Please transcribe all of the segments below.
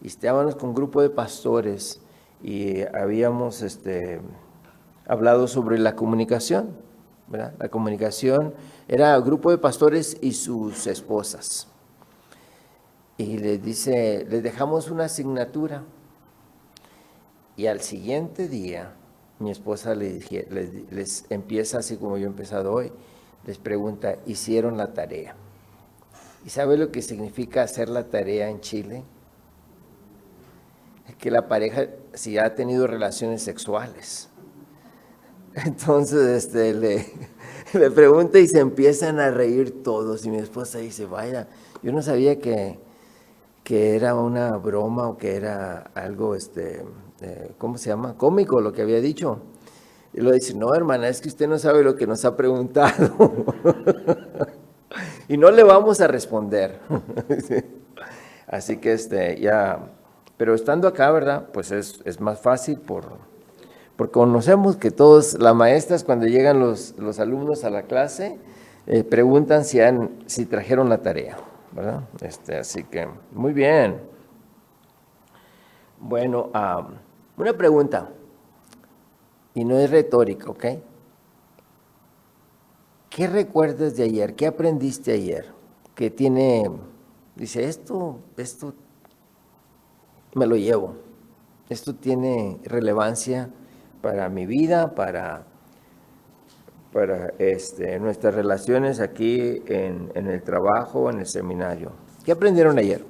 y estábamos con un grupo de pastores y habíamos hablado sobre la comunicación, ¿verdad? La comunicación era un grupo de pastores y sus esposas. Y les dejamos una asignatura. Y al siguiente día, mi esposa les empieza así como yo he empezado hoy, les pregunta, ¿hicieron la tarea? ¿Y sabe lo que significa hacer la tarea en Chile? Es que la pareja si ha tenido relaciones sexuales. Entonces le pregunta y se empiezan a reír todos. Y mi esposa dice, vaya, yo no sabía que era una broma o que era algo, ¿cómo se llama? Cómico lo que había dicho. Y lo dice, no, hermana, es que usted no sabe lo que nos ha preguntado. Y no le vamos a responder. Así que ya, pero estando acá, ¿verdad? Pues es más fácil porque conocemos que todos, las maestras cuando llegan los alumnos a la clase, preguntan si trajeron la tarea, ¿verdad? Así que, muy bien. Bueno, una pregunta, y no es retórica, ¿ok? ¿Qué recuerdas de ayer? ¿Qué aprendiste ayer? Que dice, esto me lo llevo. Esto tiene relevancia para mi vida, para nuestras relaciones aquí en el trabajo, en el seminario. ¿Qué aprendieron ayer?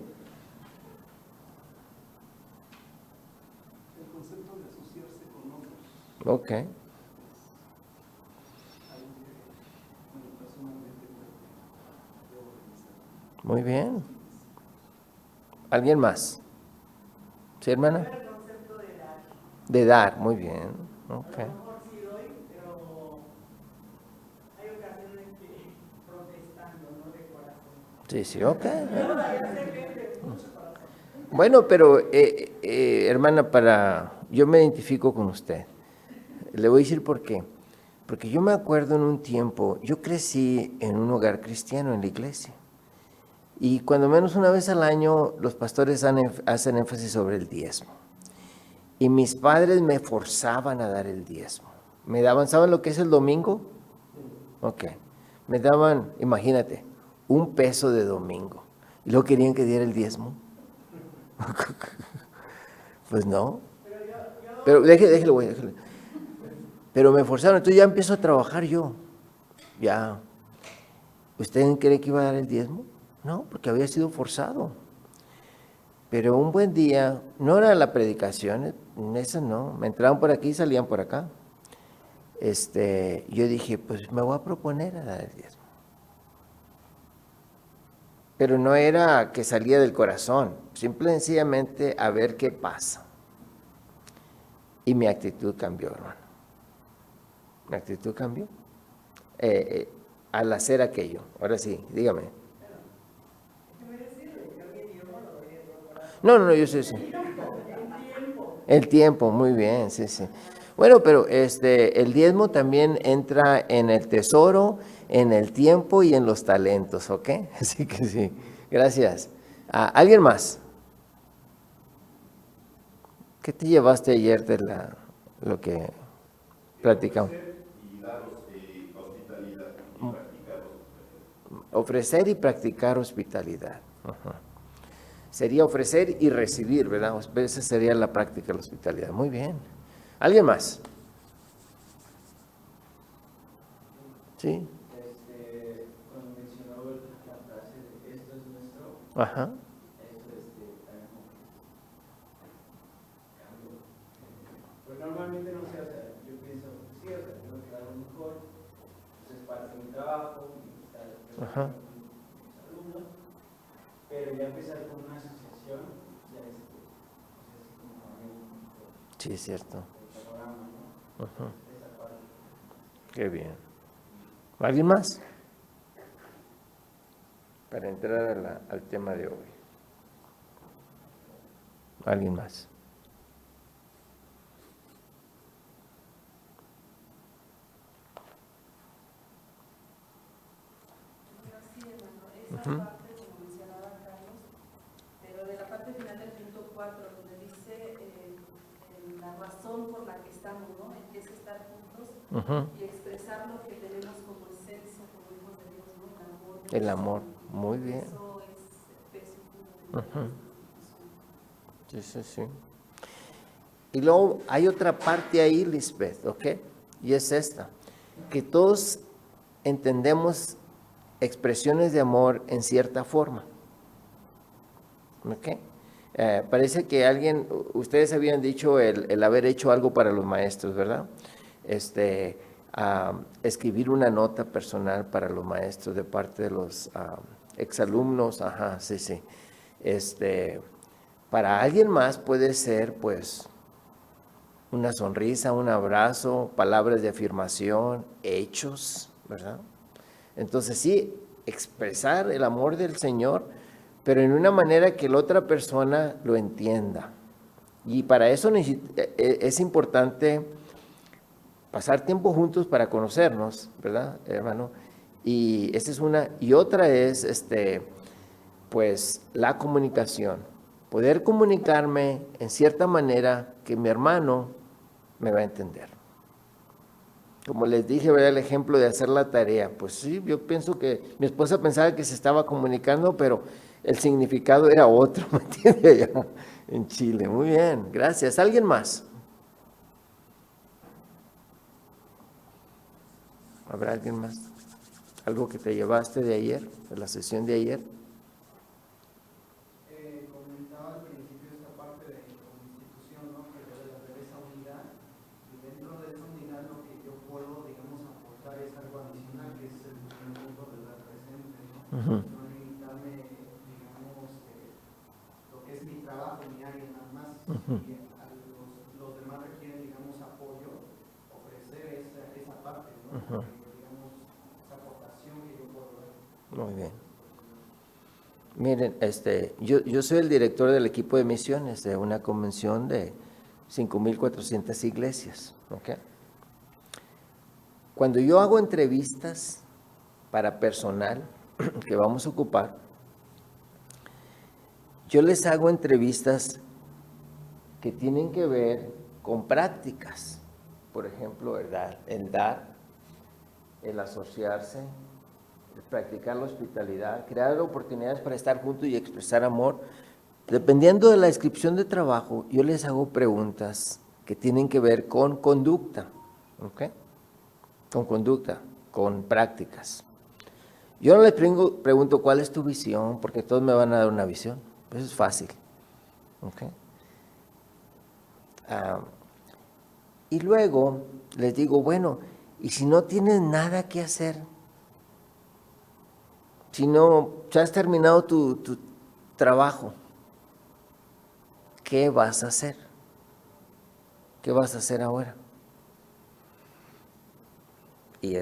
El concepto de asociarse con otros. Ok. Es algo que, bueno, personalmente debo revisar. Muy bien. ¿Alguien más? ¿Sí, hermana? El concepto de dar. De dar, muy bien. Ok. A lo mejor sí doy, pero hay ocasiones que protestando, no de corazón. Sí, sí, ok. Ya sé que es de mucho corazón. Bueno, pero hermana, yo me identifico con usted. Le voy a decir por qué. Porque yo me acuerdo en un tiempo, yo crecí en un hogar cristiano en la iglesia. Y cuando menos una vez al año los pastores hacen énfasis sobre el diezmo. Y mis padres me forzaban a dar el diezmo. Me daban, ¿saben lo que es el domingo? Ok. Me daban, imagínate, $1 de domingo. Y luego querían que diera el diezmo. Pues no. Pero déjelo, güey, déjelo. Pero me forzaron, entonces ya empiezo a trabajar yo. Ya. ¿Usted cree que iba a dar el diezmo? No, porque había sido forzado. Pero un buen día, no era la predicación, eso no, me entraban por aquí y salían por acá. Yo dije, pues me voy a proponer a dar el diezmo. Pero no era que salía del corazón, simple y sencillamente a ver qué pasa. Y mi actitud cambió, hermano. Mi actitud cambió al hacer aquello. Ahora sí, dígame. No, yo sé, sí. El tiempo, muy bien, sí, sí. Bueno, pero el diezmo también entra en el tesoro, en el tiempo y en los talentos, ¿ok? Así que sí, gracias. ¿Alguien más? ¿Qué te llevaste ayer de lo que platicamos? Y dar hospitalidad y practicar hospitalidad. Ofrecer y practicar hospitalidad. Ajá. Sería ofrecer y recibir, ¿verdad? Esa sería la práctica de la hospitalidad. Muy bien. ¿Alguien más? Sí. Cuando mencionó la frase de esto es nuestro, Ajá. eso también como que cambio. Pues normalmente no sé, o sea, yo pienso, sí, o sea, tengo que dar lo mejor, pues es parte de mi trabajo, Ajá. con mis alumnos, pero ya empezar con una asociación, ya es así como también Sí, es cierto. el panorama, ¿no? Ajá. Esa parte. Qué bien. ¿Alguien más? Para entrar al tema de hoy. ¿Alguien más? Sí, hermano, esa parte, como mencionaba Carlos, pero de la parte final del punto 4, donde dice la razón por la que estamos, ¿no? Que es estar juntos y expresar lo que tenemos como esencia, como hijos de Dios, ¿no? El amor, muy bien. Eso es el peso fundamental. Sí, sí, sí. Y luego hay otra parte ahí, Lisbeth, ¿ok? Y es esta, que todos entendemos expresiones de amor en cierta forma. ¿Ok? Parece que ustedes habían dicho el haber hecho algo para los maestros, ¿verdad? Escribir una nota personal para los maestros de parte de los exalumnos, ajá, sí, sí. Para alguien más puede ser, pues, una sonrisa, un abrazo, palabras de afirmación, hechos, ¿verdad? Entonces sí, expresar el amor del Señor, pero en una manera que la otra persona lo entienda. Y para eso es importante pasar tiempo juntos para conocernos, ¿verdad, hermano? Y esa es una. Y otra es, pues, la comunicación. Poder comunicarme en cierta manera que mi hermano me va a entender. Como les dije, ¿verdad? El ejemplo de hacer la tarea. Pues sí, yo pienso que mi esposa pensaba que se estaba comunicando, pero el significado era otro, ¿me entiende? Allá en Chile. Muy bien, gracias. ¿Alguien más? ¿Habrá alguien más? ¿Algo que te llevaste de ayer, de la sesión de ayer? Comentaba al principio esta parte de como institución, ¿no? Que debe haber esa unidad, y dentro de esa unidad lo que yo puedo, digamos, aportar es algo adicional, que es el punto de dar presente, ¿no? No limitarme, digamos, lo que es mi trabajo, mi área nada más, y los demás requieren, digamos, apoyo, ofrecer esa parte, ¿no? Digamos, esa aportación que yo puedo dar. Muy bien. Miren, yo soy el director del equipo de misiones de una convención de 5,400 iglesias. ¿Okay? Cuando yo hago entrevistas para personal que vamos a ocupar, yo les hago entrevistas que tienen que ver con prácticas. Por ejemplo, ¿verdad? El dar, el asociarse, practicar la hospitalidad, crear oportunidades para estar juntos y expresar amor. Dependiendo de la descripción de trabajo, yo les hago preguntas que tienen que ver con conducta, ¿ok? Con conducta, con prácticas. Yo no les pregunto cuál es tu visión, porque todos me van a dar una visión. Eso es fácil, ¿ok? Y luego les digo, bueno, ¿y si no tienes nada que hacer? Si no, ya has terminado tu trabajo, ¿qué vas a hacer? ¿Qué vas a hacer ahora? Y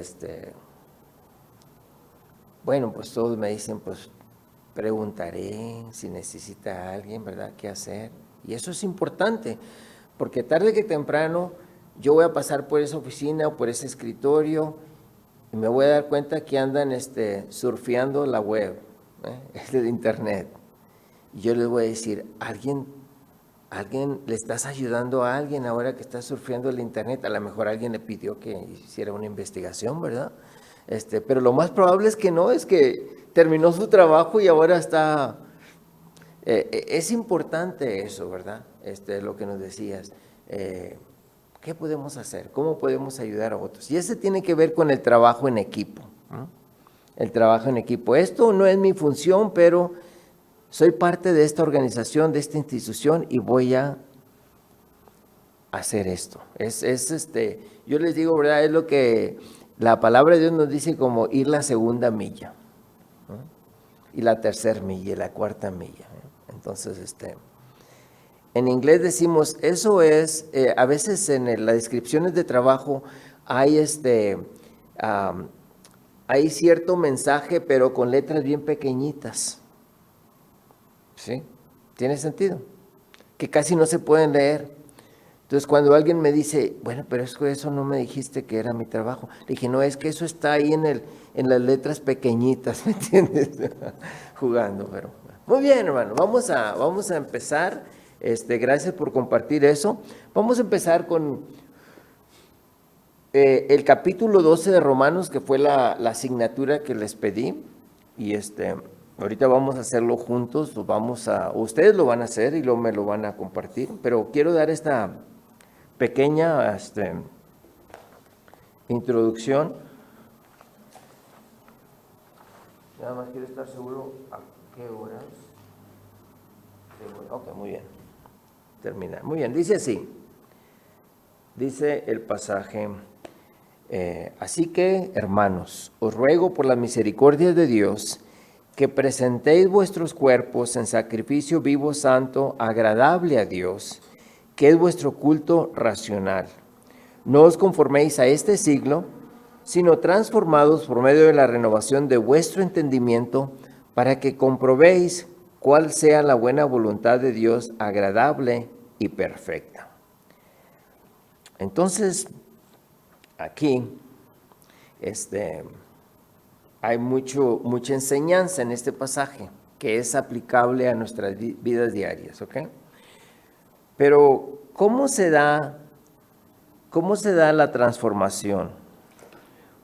bueno, pues todos me dicen, pues preguntaré si necesita alguien, ¿verdad? ¿Qué hacer? Y eso es importante, porque tarde que temprano yo voy a pasar por esa oficina o por ese escritorio y me voy a dar cuenta que andan surfeando la web, el internet. Y yo les voy a decir, ¿alguien le estás ayudando a alguien ahora que está surfeando el internet? A lo mejor alguien le pidió que hiciera una investigación, ¿verdad? Pero lo más probable es que no, es que terminó su trabajo y ahora está. Es importante eso, ¿verdad? Lo que nos decías. ¿Qué podemos hacer? ¿Cómo podemos ayudar a otros? Y ese tiene que ver con el trabajo en equipo, ¿no? El trabajo en equipo. Esto no es mi función, pero soy parte de esta organización, de esta institución y voy a hacer esto. Yo les digo, ¿verdad? Es lo que la palabra de Dios nos dice como ir la segunda milla, ¿no? Y la tercera milla y la cuarta milla, ¿no? Entonces, en inglés decimos, eso es, a veces en las descripciones de trabajo hay hay cierto mensaje, pero con letras bien pequeñitas. ¿Sí? ¿Tiene sentido? Que casi no se pueden leer. Entonces, cuando alguien me dice, bueno, pero es que eso no me dijiste que era mi trabajo. Le dije, no, es que eso está ahí en las letras pequeñitas, ¿me entiendes? Jugando, pero. Muy bien, hermano, vamos a empezar. Gracias por compartir eso. Vamos a empezar con el capítulo 12 de Romanos, que fue la asignatura que les pedí. Y ahorita vamos a hacerlo juntos, ustedes lo van a hacer y luego me lo van a compartir. Pero quiero dar esta pequeña introducción. Nada más quiero estar seguro a qué horas. Ok, muy bien. Terminar. Muy bien, dice así. Dice el pasaje, así que, hermanos, os ruego por la misericordia de Dios que presentéis vuestros cuerpos en sacrificio vivo, santo, agradable a Dios, que es vuestro culto racional. No os conforméis a este siglo, sino transformados por medio de la renovación de vuestro entendimiento, para que comprobéis cuál sea la buena voluntad de Dios, agradable y perfecta. Entonces, aquí hay mucha enseñanza en este pasaje que es aplicable a nuestras vidas diarias, ¿ok? Pero, ¿cómo se da la transformación?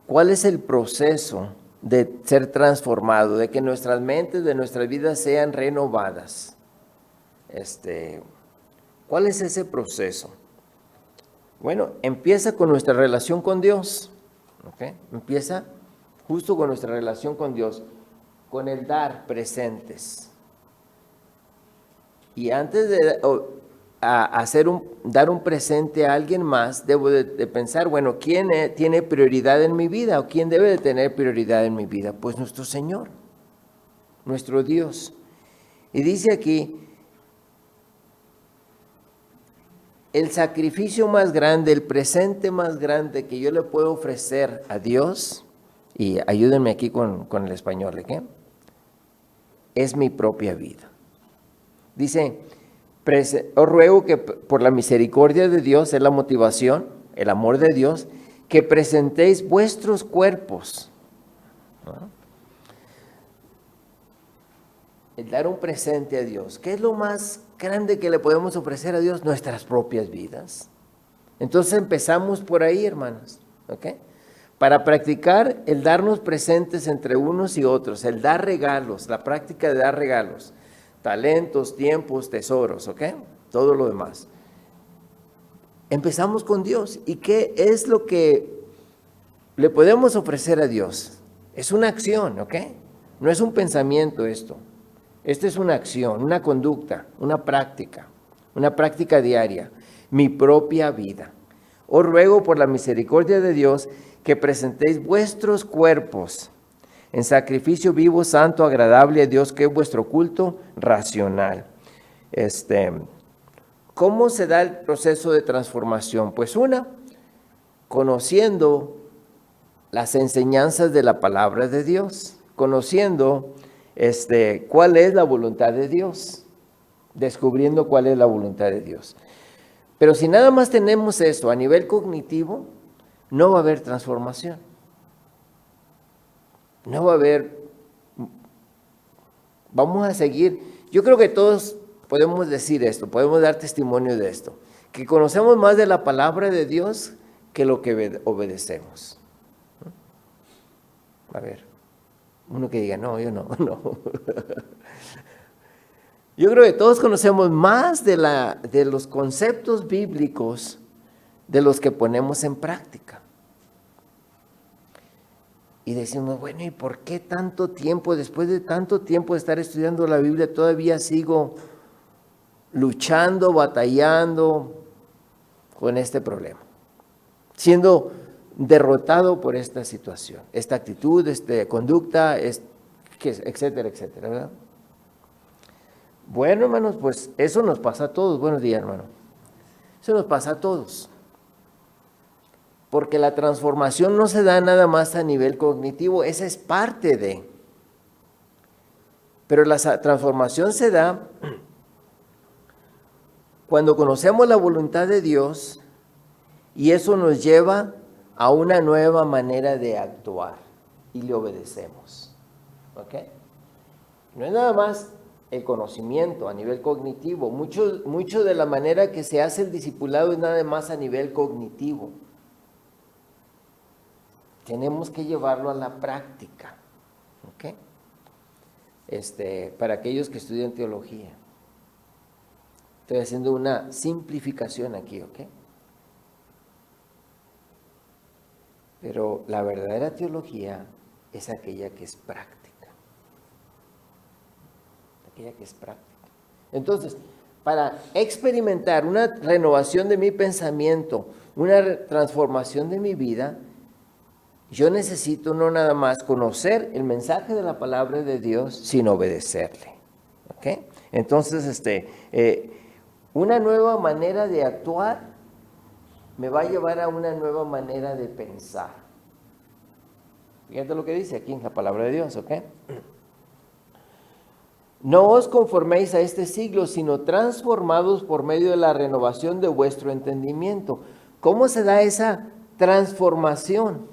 ¿Cuál es el proceso de ser transformado, de que nuestras mentes, de nuestras vidas sean renovadas? ¿Cuál es ese proceso? Bueno, empieza con nuestra relación con Dios, ¿ok? Empieza justo con nuestra relación con Dios, con el dar presentes. Y antes de dar un presente a alguien más, debo de pensar, bueno, ¿quién tiene prioridad en mi vida? ¿O quién debe de tener prioridad en mi vida? Pues nuestro Señor, nuestro Dios. Y dice aquí, el sacrificio más grande, el presente más grande que yo le puedo ofrecer a Dios, y ayúdenme aquí con el español, ¿ok? Es mi propia vida. Dice, os ruego que por la misericordia de Dios, es la motivación, el amor de Dios, que presentéis vuestros cuerpos. ¿No? El dar un presente a Dios. ¿Qué es lo más grande que le podemos ofrecer a Dios? Nuestras propias vidas. Entonces empezamos por ahí, hermanos, ¿ok? Para practicar el darnos presentes entre unos y otros, el dar regalos, la práctica de dar regalos, talentos, tiempos, tesoros, ¿ok? Todo lo demás. Empezamos con Dios. ¿Y qué es lo que le podemos ofrecer a Dios? Es una acción, ¿ok? No es un pensamiento esto. Esto es una acción, una conducta, una práctica diaria, mi propia vida. Os ruego por la misericordia de Dios que presentéis vuestros cuerpos en sacrificio vivo, santo, agradable a Dios, que es vuestro culto racional. ¿Cómo se da el proceso de transformación? Pues conociendo las enseñanzas de la palabra de Dios, conociendo cuál es la voluntad de Dios, descubriendo cuál es la voluntad de Dios. Pero si nada más tenemos eso a nivel cognitivo, no va a haber transformación. No va a haber, vamos a seguir, yo creo que todos podemos decir esto, podemos dar testimonio de esto, que conocemos más de la palabra de Dios que lo que obedecemos. A ver, uno que diga, no, yo no. Yo creo que todos conocemos más de los conceptos bíblicos de los que ponemos en práctica. Y decimos, bueno, ¿y por qué tanto tiempo, después de tanto tiempo de estar estudiando la Biblia, todavía sigo luchando, batallando con este problema? Siendo derrotado por esta situación, esta actitud, esta conducta, etcétera, etcétera, ¿verdad? Bueno, hermanos, pues eso nos pasa a todos. Buenos días, hermano. Eso nos pasa a todos. Porque la transformación no se da nada más a nivel cognitivo, esa es parte de. Pero la transformación se da cuando conocemos la voluntad de Dios y eso nos lleva a una nueva manera de actuar y le obedecemos. ¿Ok? No es nada más el conocimiento a nivel cognitivo. Mucho de la manera que se hace el discipulado es nada más a nivel cognitivo. Tenemos que llevarlo a la práctica, ¿ok? Para aquellos que estudian teología. Estoy haciendo una simplificación aquí, ¿ok? Pero la verdadera teología es aquella que es práctica. Aquella que es práctica. Entonces, para experimentar una renovación de mi pensamiento, una transformación de mi vida, yo necesito no nada más conocer el mensaje de la palabra de Dios, sino obedecerle. ¿Ok? Entonces, una nueva manera de actuar me va a llevar a una nueva manera de pensar. Fíjate lo que dice aquí en la palabra de Dios, ¿ok? No os conforméis a este siglo, sino transformados por medio de la renovación de vuestro entendimiento. ¿Cómo se da esa transformación?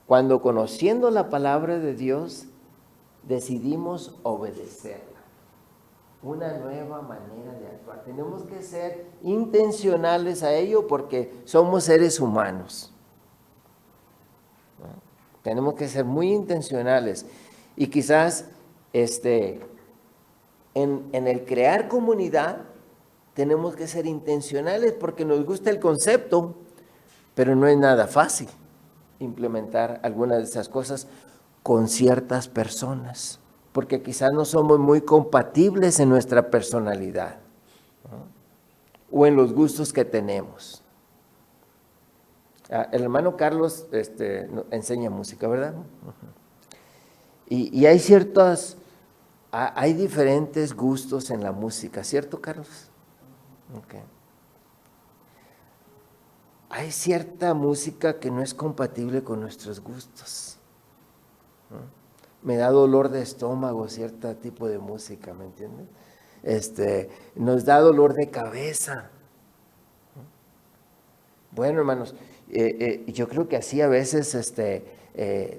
Cuando conociendo la palabra de Dios, decidimos obedecerla. Una nueva manera de actuar. Tenemos que ser intencionales a ello porque somos seres humanos. ¿No? Tenemos que ser muy intencionales. Y quizás en el crear comunidad tenemos que ser intencionales porque nos gusta el concepto, pero no es nada fácil implementar algunas de esas cosas con ciertas personas, porque quizás no somos muy compatibles en nuestra personalidad, ¿no? O en los gustos que tenemos. El hermano Carlos enseña música, ¿verdad? Y hay hay diferentes gustos en la música, ¿cierto, Carlos? Okay. Hay cierta música que no es compatible con nuestros gustos, ¿no? Me da dolor de estómago cierto tipo de música, ¿me entiendes? Nos da dolor de cabeza. Bueno, hermanos, yo creo que así a veces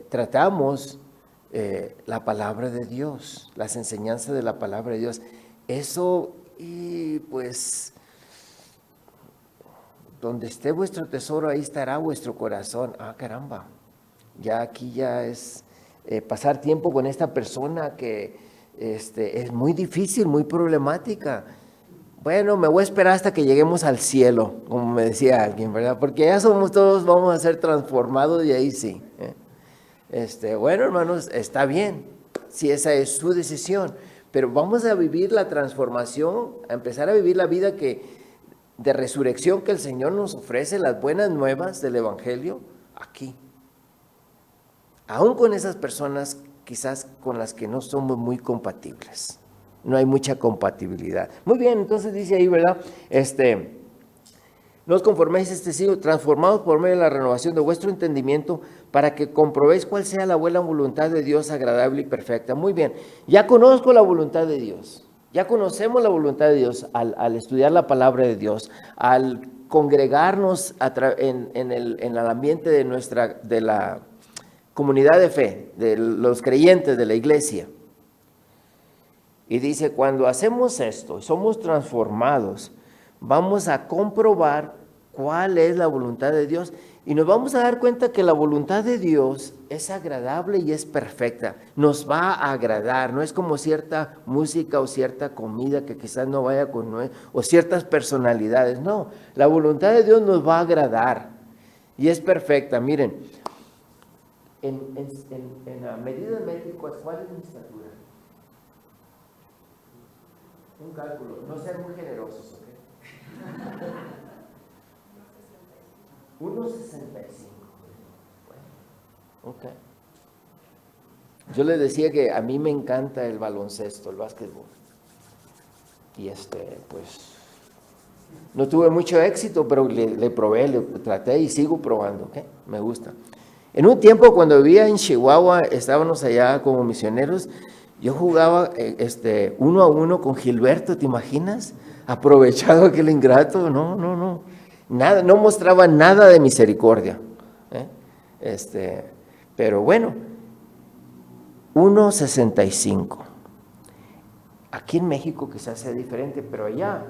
tratamos la palabra de Dios, las enseñanzas de la palabra de Dios. Eso, y pues, donde esté vuestro tesoro, ahí estará vuestro corazón. Ah, caramba, ya aquí ya es pasar tiempo con esta persona que es muy difícil, muy problemática. Bueno, me voy a esperar hasta que lleguemos al cielo, como me decía alguien, ¿verdad? Porque ya somos todos, vamos a ser transformados y ahí sí. Bueno, hermanos, está bien, si esa es su decisión, pero vamos a vivir la transformación, a empezar a vivir la vida de resurrección que el Señor nos ofrece, las buenas nuevas del Evangelio, aquí. Aún con esas personas quizás con las que no somos muy compatibles, no hay mucha compatibilidad. Muy bien, entonces dice ahí, ¿verdad? No os conforméis a este siglo, transformados por medio de la renovación de vuestro entendimiento, para que comprobéis cuál sea la buena voluntad de Dios, agradable y perfecta. Muy bien, ya conozco la voluntad de Dios, ya conocemos la voluntad de Dios al estudiar la palabra de Dios, al congregarnos en el ambiente de la comunidad de fe, de los creyentes de la iglesia. Y dice, cuando hacemos esto, somos transformados, vamos a comprobar cuál es la voluntad de Dios y nos vamos a dar cuenta que la voluntad de Dios es agradable y es perfecta. Nos va a agradar, no es como cierta música o cierta comida que quizás no vaya con o ciertas personalidades. No, la voluntad de Dios nos va a agradar y es perfecta. Miren, en la medida de México, ¿cuál es mi estatura? Un cálculo, no ser muy generosos, ¿ok? 1.65. Bueno, ok. Yo les decía que a mí me encanta el baloncesto, el básquetbol. Y pues, no tuve mucho éxito, pero le probé, le traté y sigo probando, ¿ok? Me gusta. En un tiempo cuando vivía en Chihuahua, estábamos allá como misioneros, yo jugaba 1-1 con Gilberto, ¿te imaginas? Aprovechado aquel ingrato, no, nada, no mostraba nada de misericordia, pero bueno, 1.65. Aquí en México quizás sea diferente, pero allá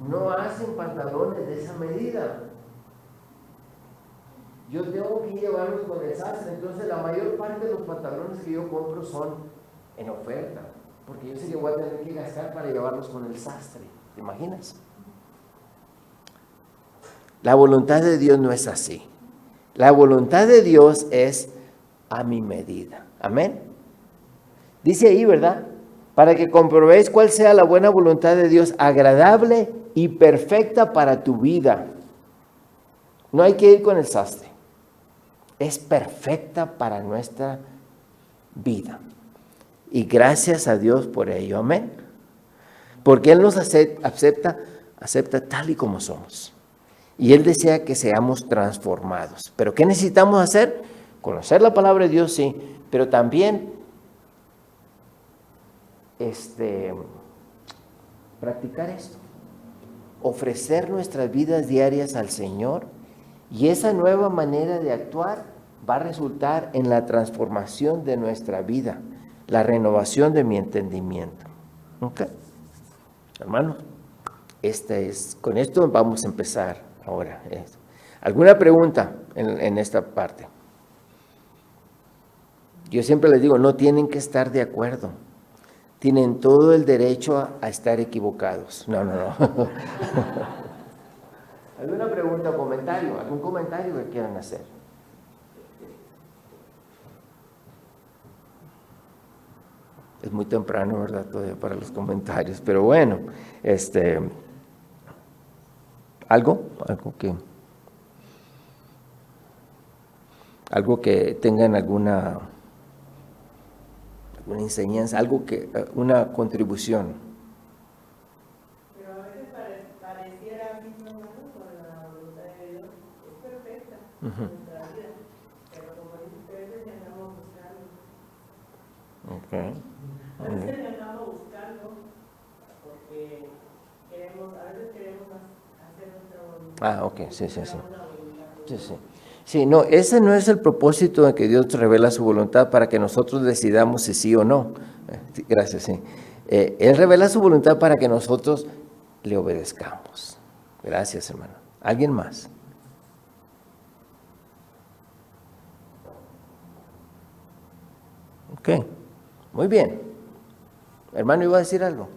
no hacen pantalones de esa medida. Yo tengo que llevarlos con el sastre, entonces la mayor parte de los pantalones que yo compro son en oferta, porque yo sé que voy a tener que gastar para llevarlos con el sastre. ¿Te imaginas? La voluntad de Dios no es así. La voluntad de Dios es a mi medida. Amén. Dice ahí, ¿verdad? Para que comprobéis cuál sea la buena voluntad de Dios, agradable y perfecta para tu vida. No hay que ir con el sastre. Es perfecta para nuestra vida. Y gracias a Dios por ello. Amén. Porque Él nos acepta tal y como somos. Y Él desea que seamos transformados. ¿Pero qué necesitamos hacer? Conocer la palabra de Dios, sí, pero también practicar esto. Ofrecer nuestras vidas diarias al Señor, y esa nueva manera de actuar va a resultar en la transformación de nuestra vida, la renovación de mi entendimiento. ¿Ok? Hermanos, con esto vamos a empezar ahora. ¿Alguna pregunta en esta parte? Yo siempre les digo, no tienen que estar de acuerdo. Tienen todo el derecho a estar equivocados. No. ¿Alguna pregunta o comentario? ¿Algún comentario que quieran hacer? Es muy temprano, ¿verdad? Todavía para los comentarios. Pero bueno, algo que tengan alguna enseñanza, una contribución. Pero a veces pareciera mismo, ¿no? Con la voluntad de Dios, es perfecta en nuestra vida. Pero como dice usted, a veces le andamos buscando. Okay. A veces le andamos buscando porque a veces queremos hacer nuestra voluntad. Ok, sí. Sí, no, ese no es el propósito de que Dios revela su voluntad para que nosotros decidamos si sí o no. Gracias, sí. Él revela su voluntad para que nosotros le obedezcamos. Gracias, hermano. ¿Alguien más? Ok, muy bien. Hermano, ¿iba a decir algo?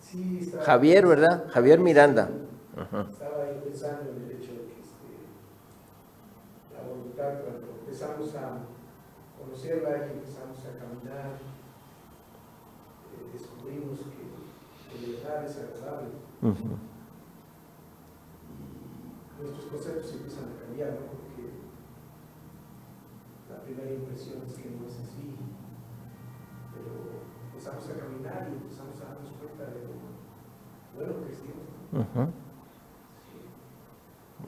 Sí, Javier, ¿verdad? Javier Miranda. Estaba ahí pensando en el hecho de que la voluntad, cuando empezamos a conocerla y empezamos a caminar, descubrimos que de verdad es agradable. Y nuestros conceptos empiezan a cambiar, ¿no? Porque la primera impresión es que no es así, pero empezamos a caminar y empezamos a darnos cuenta de lo bueno que es Dios.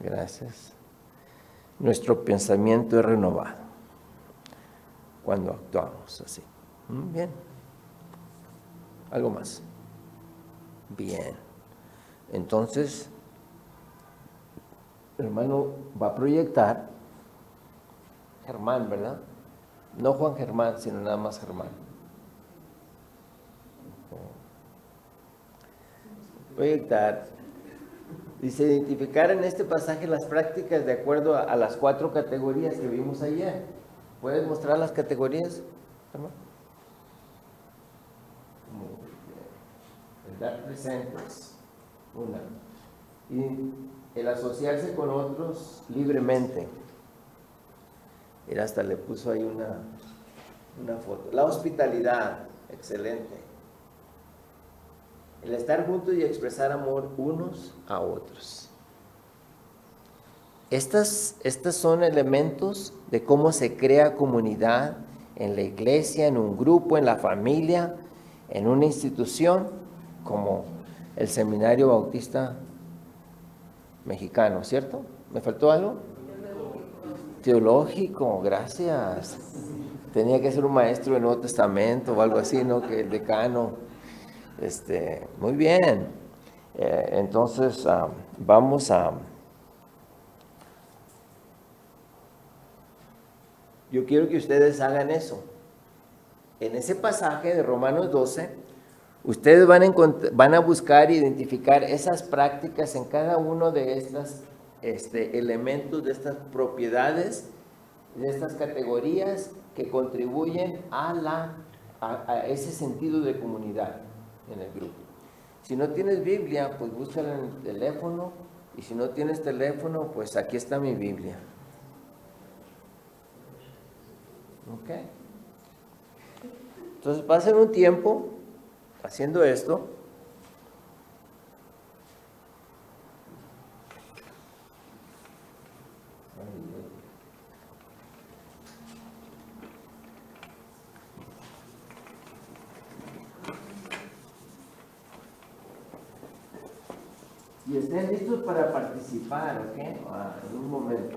Gracias. Nuestro pensamiento es renovado cuando actuamos así. Bien. ¿Algo más? Bien. Entonces, el hermano va a proyectar Germán, ¿verdad? No Juan Germán, sino nada más Germán. Proyectar. Dice, identificar en este pasaje las prácticas de acuerdo a las 4 categorías que vimos ayer. ¿Puedes mostrar las categorías, hermano? El dar presentes, una. Y el asociarse con otros libremente. Mira, hasta le puso ahí una foto. La hospitalidad, excelente. El estar juntos y expresar amor unos a otros. Estos son elementos de cómo se crea comunidad en la iglesia, en un grupo, en la familia, en una institución como el Seminario Bautista Mexicano, ¿cierto? ¿Me faltó algo? Teológico, gracias. Tenía que ser un maestro del Nuevo Testamento o algo así, ¿no? Que el decano. Muy bien. Entonces, vamos a... Yo quiero que ustedes hagan eso. En ese pasaje de Romanos 12, Ustedes van a buscar identificar esas prácticas en cada uno de estos elementos, de estas propiedades, de estas categorías que contribuyen a ese sentido de comunidad en el grupo. Si no tienes Biblia, pues búscala en el teléfono, y si no tienes teléfono, pues aquí está mi Biblia. ¿Ok? Entonces pasen un tiempo haciendo esto. Y estén listos para participar, ¿ok? En un momento.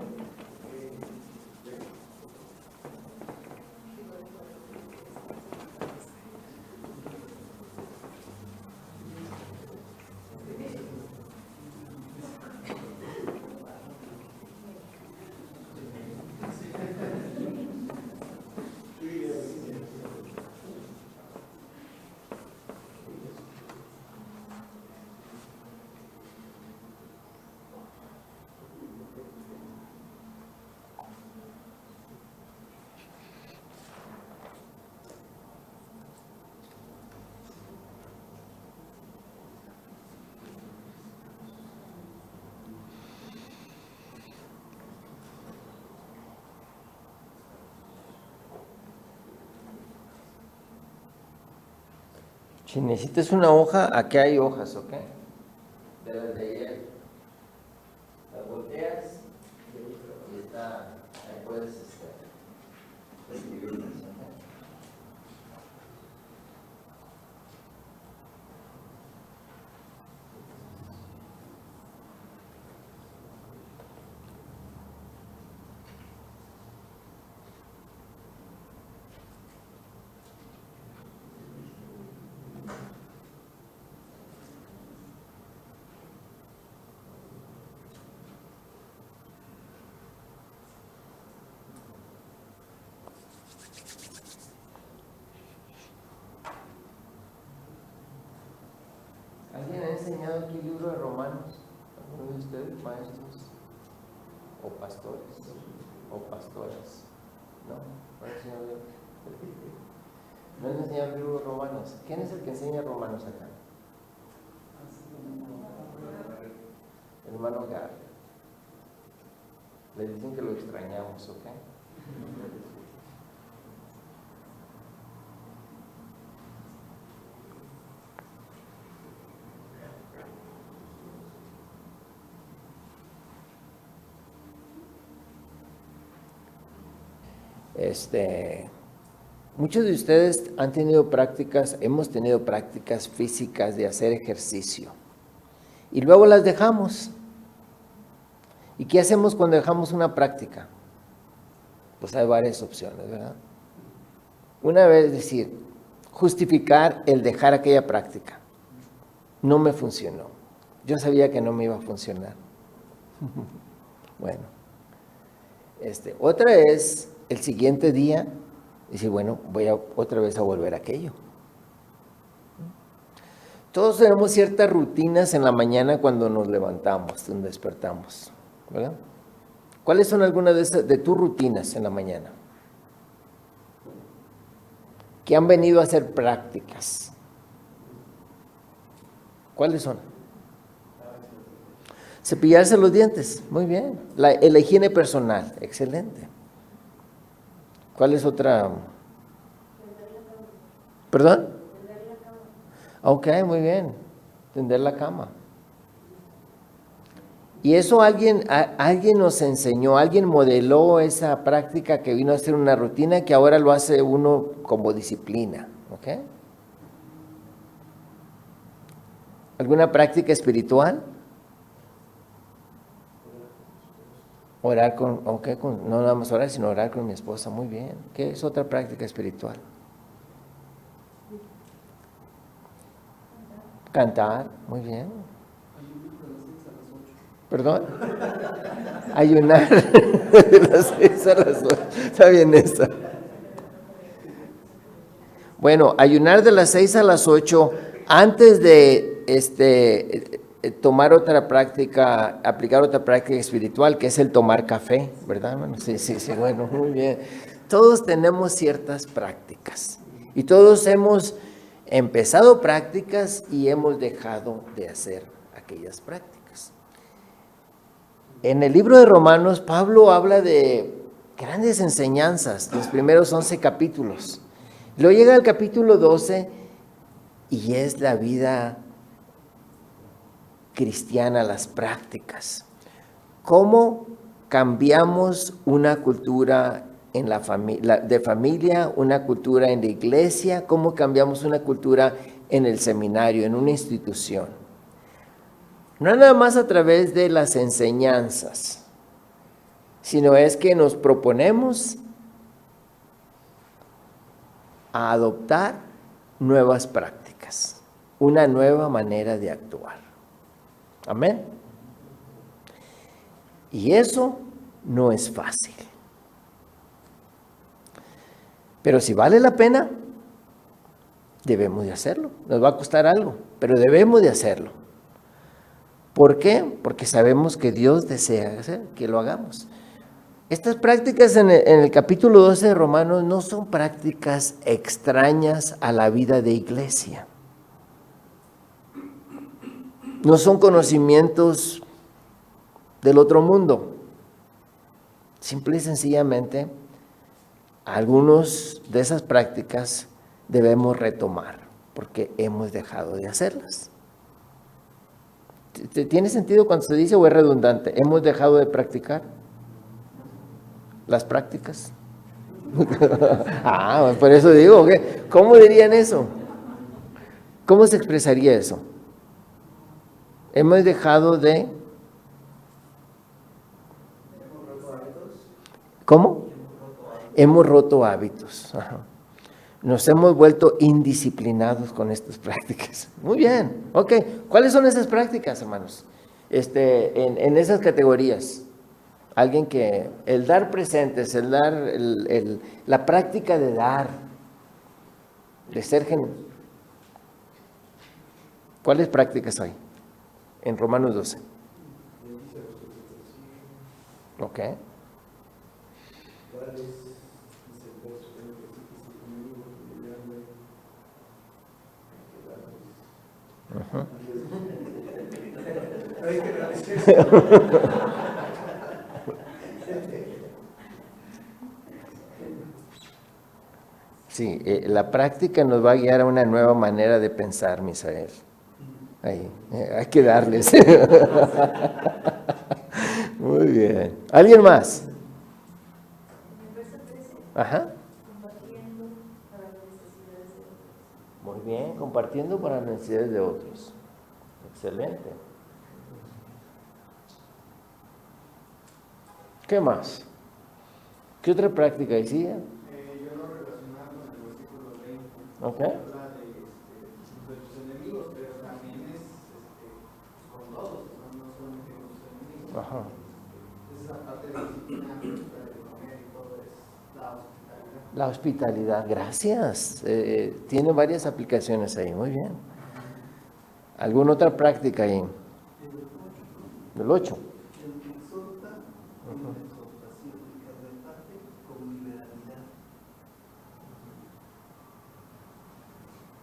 Si necesitas una hoja, aquí hay hojas, ¿ok? De las de ayer. Las volteas y está, ahí puedes escribirlas, ¿ok? ¿Alguien ha enseñado aquí el libro de Romanos? ¿Alguno de ustedes, maestros? ¿O pastores? ¿O pastoras? ¿No? ¿No han enseñado el libro? ¿No han enseñado el libro de Romanos? ¿Quién es el que enseña Romanos acá? El hermano Gar. Le dicen que lo extrañamos, ¿ok? Muchos de ustedes han tenido prácticas, hemos tenido prácticas físicas de hacer ejercicio y luego las dejamos. ¿Y qué hacemos cuando dejamos una práctica? Pues hay varias opciones, ¿verdad? Una vez decir, justificar el dejar aquella práctica. No me funcionó. Yo sabía que no me iba a funcionar. Bueno. Otra es el siguiente día decir, bueno, voy otra vez a volver a aquello. Todos tenemos ciertas rutinas en la mañana cuando nos levantamos, cuando despertamos, ¿verdad? ¿Cuáles son algunas de tus rutinas en la mañana? Que han venido a hacer prácticas. ¿Cuáles son? Cepillarse los dientes, muy bien. La higiene personal, excelente. ¿Cuál es otra? ¿Perdón? Ok, muy bien. Tender la cama. Y eso alguien nos enseñó, alguien modeló esa práctica que vino a ser una rutina que ahora lo hace uno como disciplina. ¿Ok? ¿Alguna práctica espiritual? Orar no nada más orar, sino orar con mi esposa, muy bien. ¿Qué es otra práctica espiritual? Cantar, muy bien. ¿Perdón? Ayunar de las 6 a las 8. Está bien eso. Bueno, ayunar de las 6 a las 8 antes de tomar otra práctica, aplicar otra práctica espiritual, que es el tomar café, ¿verdad, hermano? Sí, bueno, muy bien. Todos tenemos ciertas prácticas y todos hemos empezado prácticas y hemos dejado de hacer aquellas prácticas. En el libro de Romanos, Pablo habla de grandes enseñanzas, los primeros 11 capítulos. Luego llega al capítulo 12 y es la vida cristiana, las prácticas. ¿Cómo cambiamos una cultura en de familia, una cultura en la iglesia? ¿Cómo cambiamos una cultura en el seminario, en una institución? No nada más a través de las enseñanzas, sino es que nos proponemos a adoptar nuevas prácticas, una nueva manera de actuar. Amén. Y eso no es fácil. Pero si vale la pena, debemos de hacerlo. Nos va a costar algo, pero debemos de hacerlo. ¿Por qué? Porque sabemos que Dios desea que lo hagamos. Estas prácticas en el capítulo 12 de Romanos no son prácticas extrañas a la vida de iglesia. No son conocimientos del otro mundo. Simple y sencillamente, algunas de esas prácticas debemos retomar porque hemos dejado de hacerlas. ¿Tiene sentido cuando se dice o es redundante? ¿Hemos dejado de practicar las prácticas? Por eso digo, ¿cómo dirían eso? ¿Cómo se expresaría eso? Hemos dejado de... ¿Cómo? Hemos roto hábitos. Ajá. Nos hemos vuelto indisciplinados con estas prácticas. Muy bien, ok. ¿Cuáles son esas prácticas, hermanos? En esas categorías. Alguien que, el dar presentes, el dar, la práctica de dar, de ser genuino. ¿Cuáles prácticas hay? En Romanos 12. Ok. Uh-huh. Sí, la práctica nos va a guiar a una nueva manera de pensar, Misael. Ahí, hay que darles. Muy bien. ¿Alguien más? Ajá. Muy bien, compartiendo para las necesidades de otros. Excelente. ¿Qué más? ¿Qué otra práctica decía? Yo lo relacionaba con el versículo 20. Ok. Habla de tus enemigos, pero también es con todos, no solamente con tus enemigos. Ajá. Esa parte de disciplina, de comer y todo es la hospitalidad. La hospitalidad, gracias. Tiene varias aplicaciones ahí, muy bien. ¿Alguna otra práctica ahí? Del 8.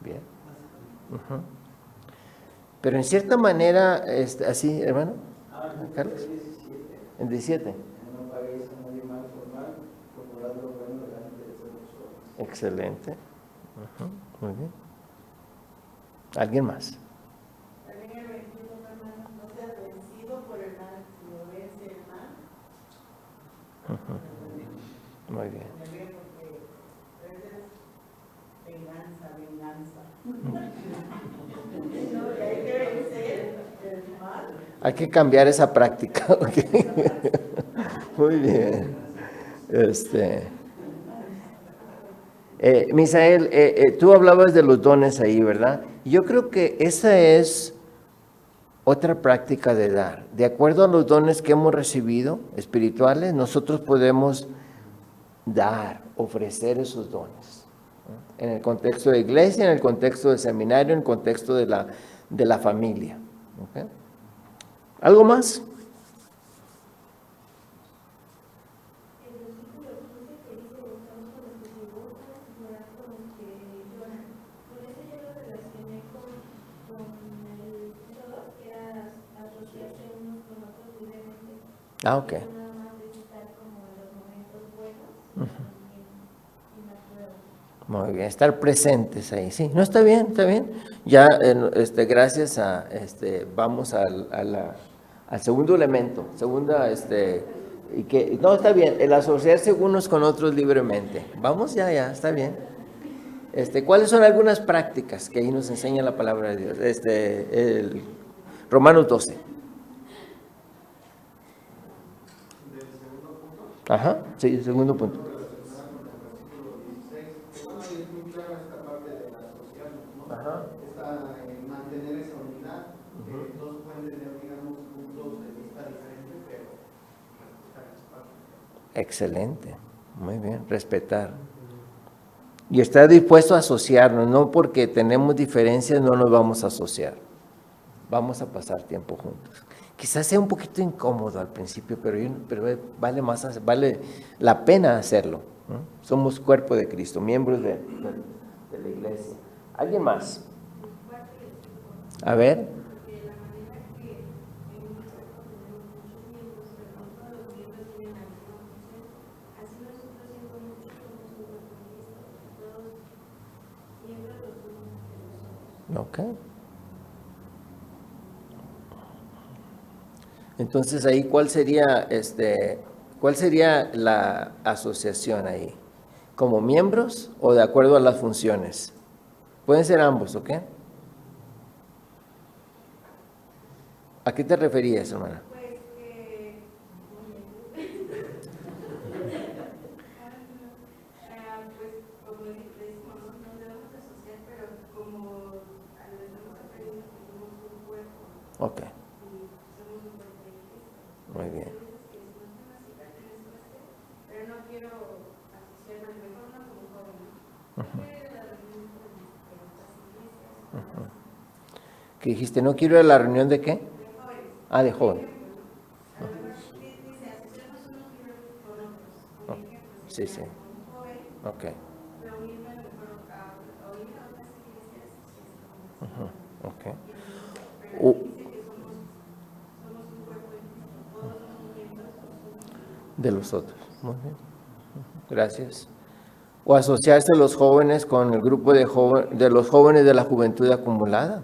Bien. Uh-huh. Pero en cierta manera, así, hermano, Carlos. En 17. No paguéis a nadie mal por mal, procurad lo bueno delante de vosotros. Excelente. Uh-huh. Muy bien. ¿Alguien más? También el 21, hermano, no seas vencido por el mal, sino vence el mal. Uh-huh. Muy bien. Porque a veces venganza. No, y hay que vencer el mal. Hay que cambiar esa práctica. Okay. Muy bien. Misael, tú hablabas de los dones ahí, ¿verdad? Yo creo que esa es otra práctica de dar. De acuerdo a los dones que hemos recibido, espirituales, nosotros podemos dar, ofrecer esos dones. En el contexto de iglesia, en el contexto del seminario, en el contexto de la familia. ¿Ok? ¿Algo más? El versículo 15 que dice, buscamos con los que se gozan, llorar con los que lloran. Con eso yo lo relacioné con el 2, que era asociarse unos con otros libremente. Ok. No nada más de estar como en los momentos buenos, también en la prueba. Muy bien, estar presentes ahí, sí. No, está bien, está bien. Ya, gracias a, vamos al segundo elemento, no, está bien, el asociarse unos con otros libremente. Vamos, ya, está bien. ¿Cuáles son algunas prácticas que ahí nos enseña la palabra de Dios? Romanos 12. Ajá, sí, el segundo punto. Ajá. Mantener esa unidad, que todos pueden tener, digamos, puntos de vista diferentes, pero respetar esa parte. Excelente, muy bien, respetar. Y estar dispuesto a asociarnos, no porque tenemos diferencias no nos vamos a asociar. Vamos a pasar tiempo juntos. Quizás sea un poquito incómodo al principio, pero vale la pena hacerlo, ¿no? Somos cuerpo de Cristo, miembros de la iglesia. ¿Alguien más? A ver. Porque la manera que en un cuerpo tenemos muchos miembros, pero no todos los miembros tienen la misma función. Así nosotros siendo muchos somos un cuerpo en Cristo, todos miembros los unos de los otros. Ok. Entonces ahí, ¿cuál sería la asociación ahí? ¿Como miembros o de acuerdo a las funciones? Pueden ser ambos, ¿ok? ¿A qué te referías, hermana? Pues que, pues como decimos, nos debemos asociar, pero como lo estamos aprendiendo que somos un cuerpo Ok, y somos un cuerpo de Cristo. muy bien. Hay veces que si no están así, pertenezco a este, pero no quiero asociarme, a lo mejor no como joven, ¿no? No quiero ir a la reunión de las iglesias, ¿Qué dijiste? ¿No quiero ir a la reunión de qué? de jóvenes. Ah, de joven. A lo mejor dice asociarnos unos con otros, por ejemplo, Sí, sí. con un joven, Ok. reunirme a lo mejor a oír a otras iglesias, Ok. pero aquí dice que somos un cuerpo de Cristo, todos somos miembros De los otros. Muy bien. Gracias. O asociarse los jóvenes con el grupo de los jóvenes de la juventud acumulada.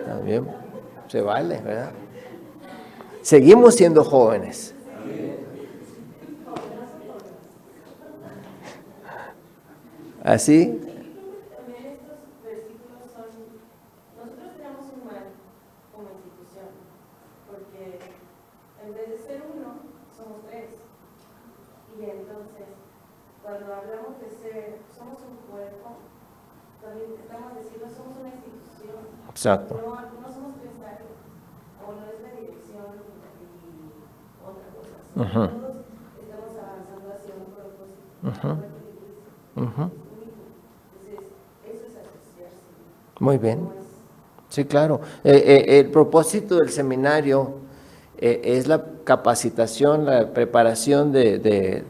También se vale, ¿verdad? Seguimos siendo jóvenes. Así. También estos versículos son, nosotros tenemos un mal como institución, porque en vez de ser uno, somos tres. Y entonces, cuando hablamos de ser, somos un cuerpo, también estamos diciendo somos una institución. Exacto. No somos tres áreas, o no es la dirección y otra cosa. Todos estamos avanzando hacia un propósito. Entonces, eso es asociarse. Muy bien. Sí, claro. El propósito del seminario es la capacitación, la preparación de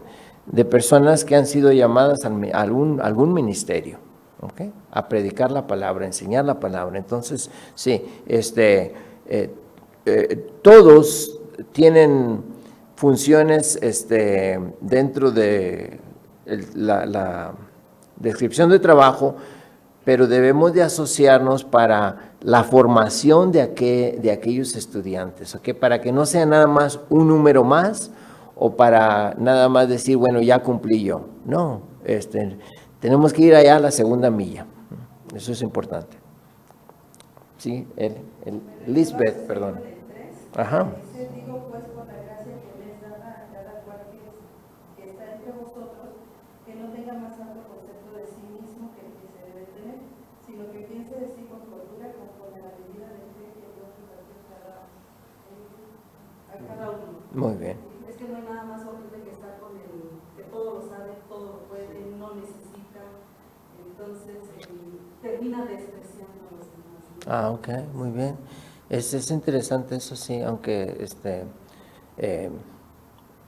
personas que han sido llamadas a algún ministerio, ¿ok? A predicar la palabra, a enseñar la palabra. Entonces, sí, todos tienen funciones dentro de la descripción de trabajo, pero debemos de asociarnos para la formación de aquellos estudiantes, ¿ok? Para que no sea nada más un número más o para nada más decir, bueno, ya cumplí yo. No, tenemos que ir allá a la segunda milla. Eso es importante. Sí, Lisbeth, perdón. Ajá. Digo pues por la gracia que les da a cada cual que está entre vosotros, que no tenga más alto concepto de sí mismo que el que se debe tener, sino que piense de sí con cordura conforme a la medida de fe que Dios repartió a cada uno. Muy bien. Es que no hay nada más horrible que estar con el que todo lo sabe, todo lo puede, no necesita entonces termina despreciando a los demás, ¿no? Ah, ok, muy bien. Es interesante eso, sí, aunque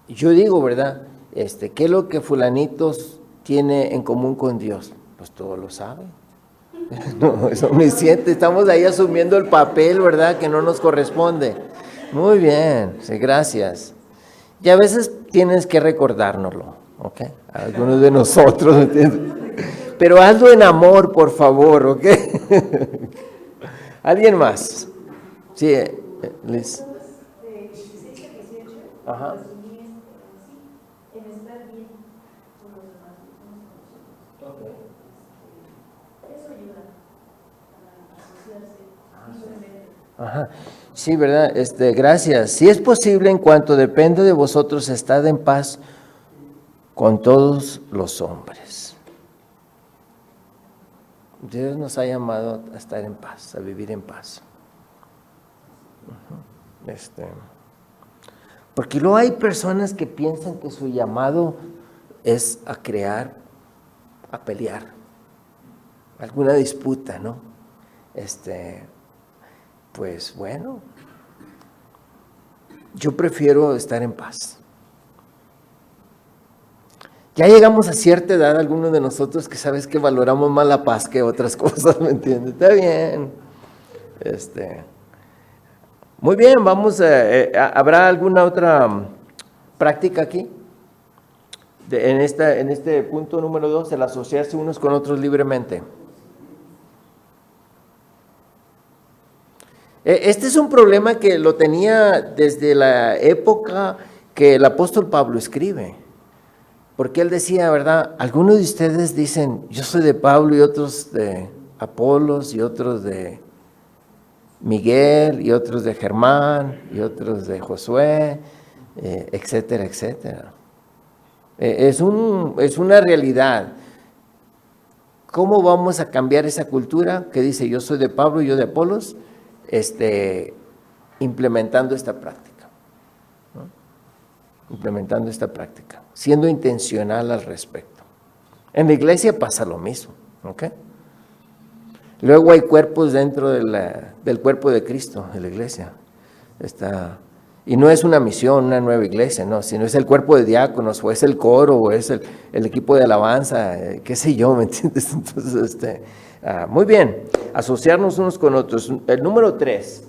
yo digo, ¿verdad? ¿Qué es lo que fulanitos tiene en común con Dios? Pues todo lo sabe. No, eso me siente, estamos ahí asumiendo el papel, ¿verdad? Que no nos corresponde. Muy bien, sí, gracias. Y a veces tienes que recordárnoslo, ¿ok? Algunos de nosotros, ¿entiendes? Pero hazlo en amor, por favor, ¿ok? ¿Alguien más? Sí, Liz. De 16 a 18, Ajá. resumí así, en estar bien con los demás, unos con los otros. Eso ayuda a asociarse libremente. Ajá. Sí, ¿verdad? Gracias. Si es posible, en cuanto depende de vosotros, estad en paz con todos los hombres. Dios nos ha llamado a estar en paz, a vivir en paz. Porque luego hay personas que piensan que su llamado es a crear, a pelear, alguna disputa, ¿no? Pues bueno, yo prefiero estar en paz. Ya llegamos a cierta edad, algunos de nosotros, que sabes que valoramos más la paz que otras cosas, ¿me entiendes? Está bien. Muy bien, vamos ¿habrá alguna otra práctica aquí? En este punto número 2, el asociarse unos con otros libremente. Este es un problema que lo tenía desde la época que el apóstol Pablo escribe. Porque él decía, ¿verdad? Algunos de ustedes dicen, yo soy de Pablo, y otros de Apolos, y otros de Miguel, y otros de Germán, y otros de Josué, etcétera, etcétera. Es una realidad. ¿Cómo vamos a cambiar esa cultura que dice yo soy de Pablo y yo de Apolos? Implementando esta práctica, ¿no? Implementando esta práctica, siendo intencional al respecto. En la iglesia pasa lo mismo, ¿ok? Luego hay cuerpos dentro del cuerpo de Cristo, en la iglesia. Y no es una misión, una nueva iglesia, no, sino es el cuerpo de diáconos, o es el coro, o es el equipo de alabanza, qué sé yo, ¿me entiendes? Entonces, muy bien, asociarnos unos con otros. El número 3,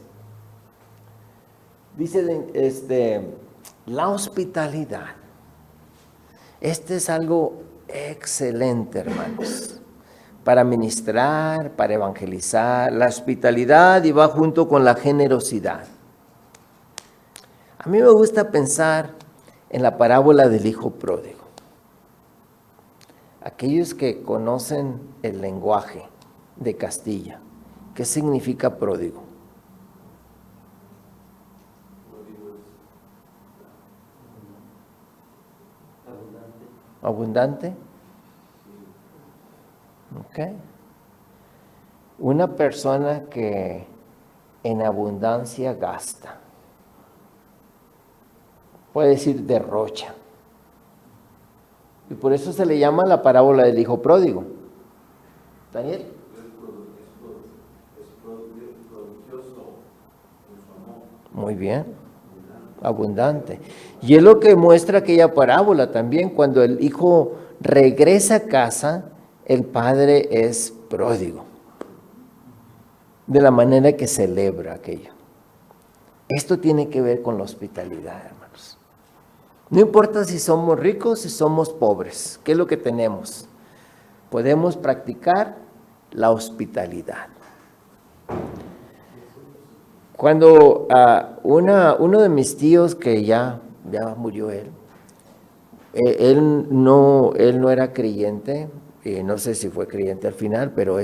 dice, la hospitalidad. Este es algo excelente, hermanos, para ministrar, para evangelizar. La hospitalidad y va junto con la generosidad. A mí me gusta pensar en la parábola del hijo pródigo. Aquellos que conocen el lenguaje de Castilla, ¿qué significa pródigo? ¿Abundante? Ok. Una persona que en abundancia gasta. Puede decir derrocha. Y por eso se le llama la parábola del hijo pródigo. Daniel. Es prodigioso en su amor. Muy bien. Abundante. Y es lo que muestra aquella parábola también. Cuando el hijo regresa a casa, el padre es pródigo. De la manera que celebra aquello. Esto tiene que ver con la hospitalidad, hermanos. No importa si somos ricos, si somos pobres. ¿Qué es lo que tenemos? Podemos practicar la hospitalidad. Cuando uno de mis tíos, que ya murió él no era creyente, no sé si fue creyente al final, pero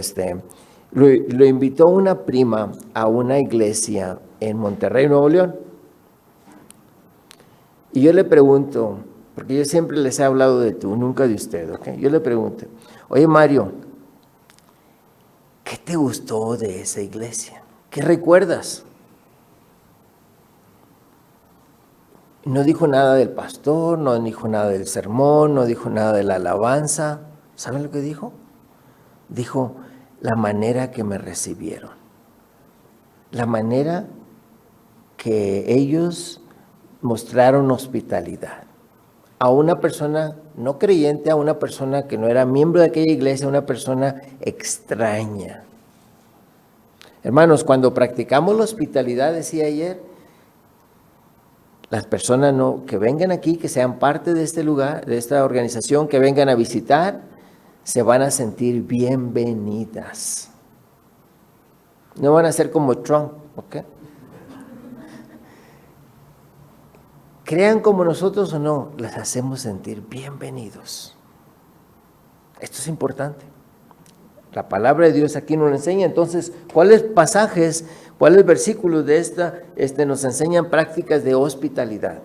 lo invitó una prima a una iglesia en Monterrey, Nuevo León. Y yo le pregunto, porque yo siempre les he hablado de tú, nunca de usted, ¿ok? Yo le pregunto, oye Mario, ¿qué te gustó de esa iglesia? ¿Qué recuerdas? No dijo nada del pastor, no dijo nada del sermón, no dijo nada de la alabanza. ¿Saben lo que dijo? Dijo, la manera que me recibieron, la manera que ellos mostraron hospitalidad a una persona no creyente, a una persona que no era miembro de aquella iglesia, a una persona extraña. Hermanos, cuando practicamos la hospitalidad, decía ayer, las personas que vengan aquí, que sean parte de este lugar, de esta organización, que vengan a visitar, se van a sentir bienvenidas. No van a ser como Trump, ¿ok? Crean como nosotros o no, las hacemos sentir bienvenidos. Esto es importante. La palabra de Dios aquí nos lo enseña. Entonces, ¿cuáles pasajes, cuáles versículos de esta nos enseñan prácticas de hospitalidad?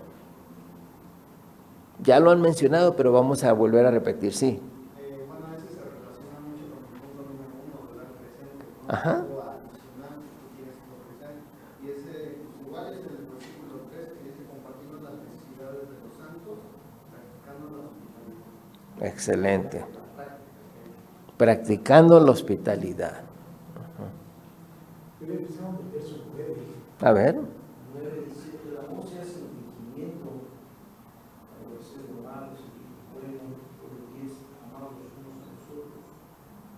Ya lo han mencionado, pero vamos a volver a repetir, sí. Bueno, a veces se relaciona mucho con el punto número 1, ¿verdad? Presente. Ajá. Algo adicional que tú tienes que ofrecer. Y ese, pues igual es el versículo 3 que dice: compartimos las necesidades de los santos, practicando la hospitalidad. Excelente. Practicando la hospitalidad. Yo empezamos el verso 9. A ver. 9 dice: el amor se hace el fingimiento, para ser amados y bueno, por lo que es amados los unos a los otros,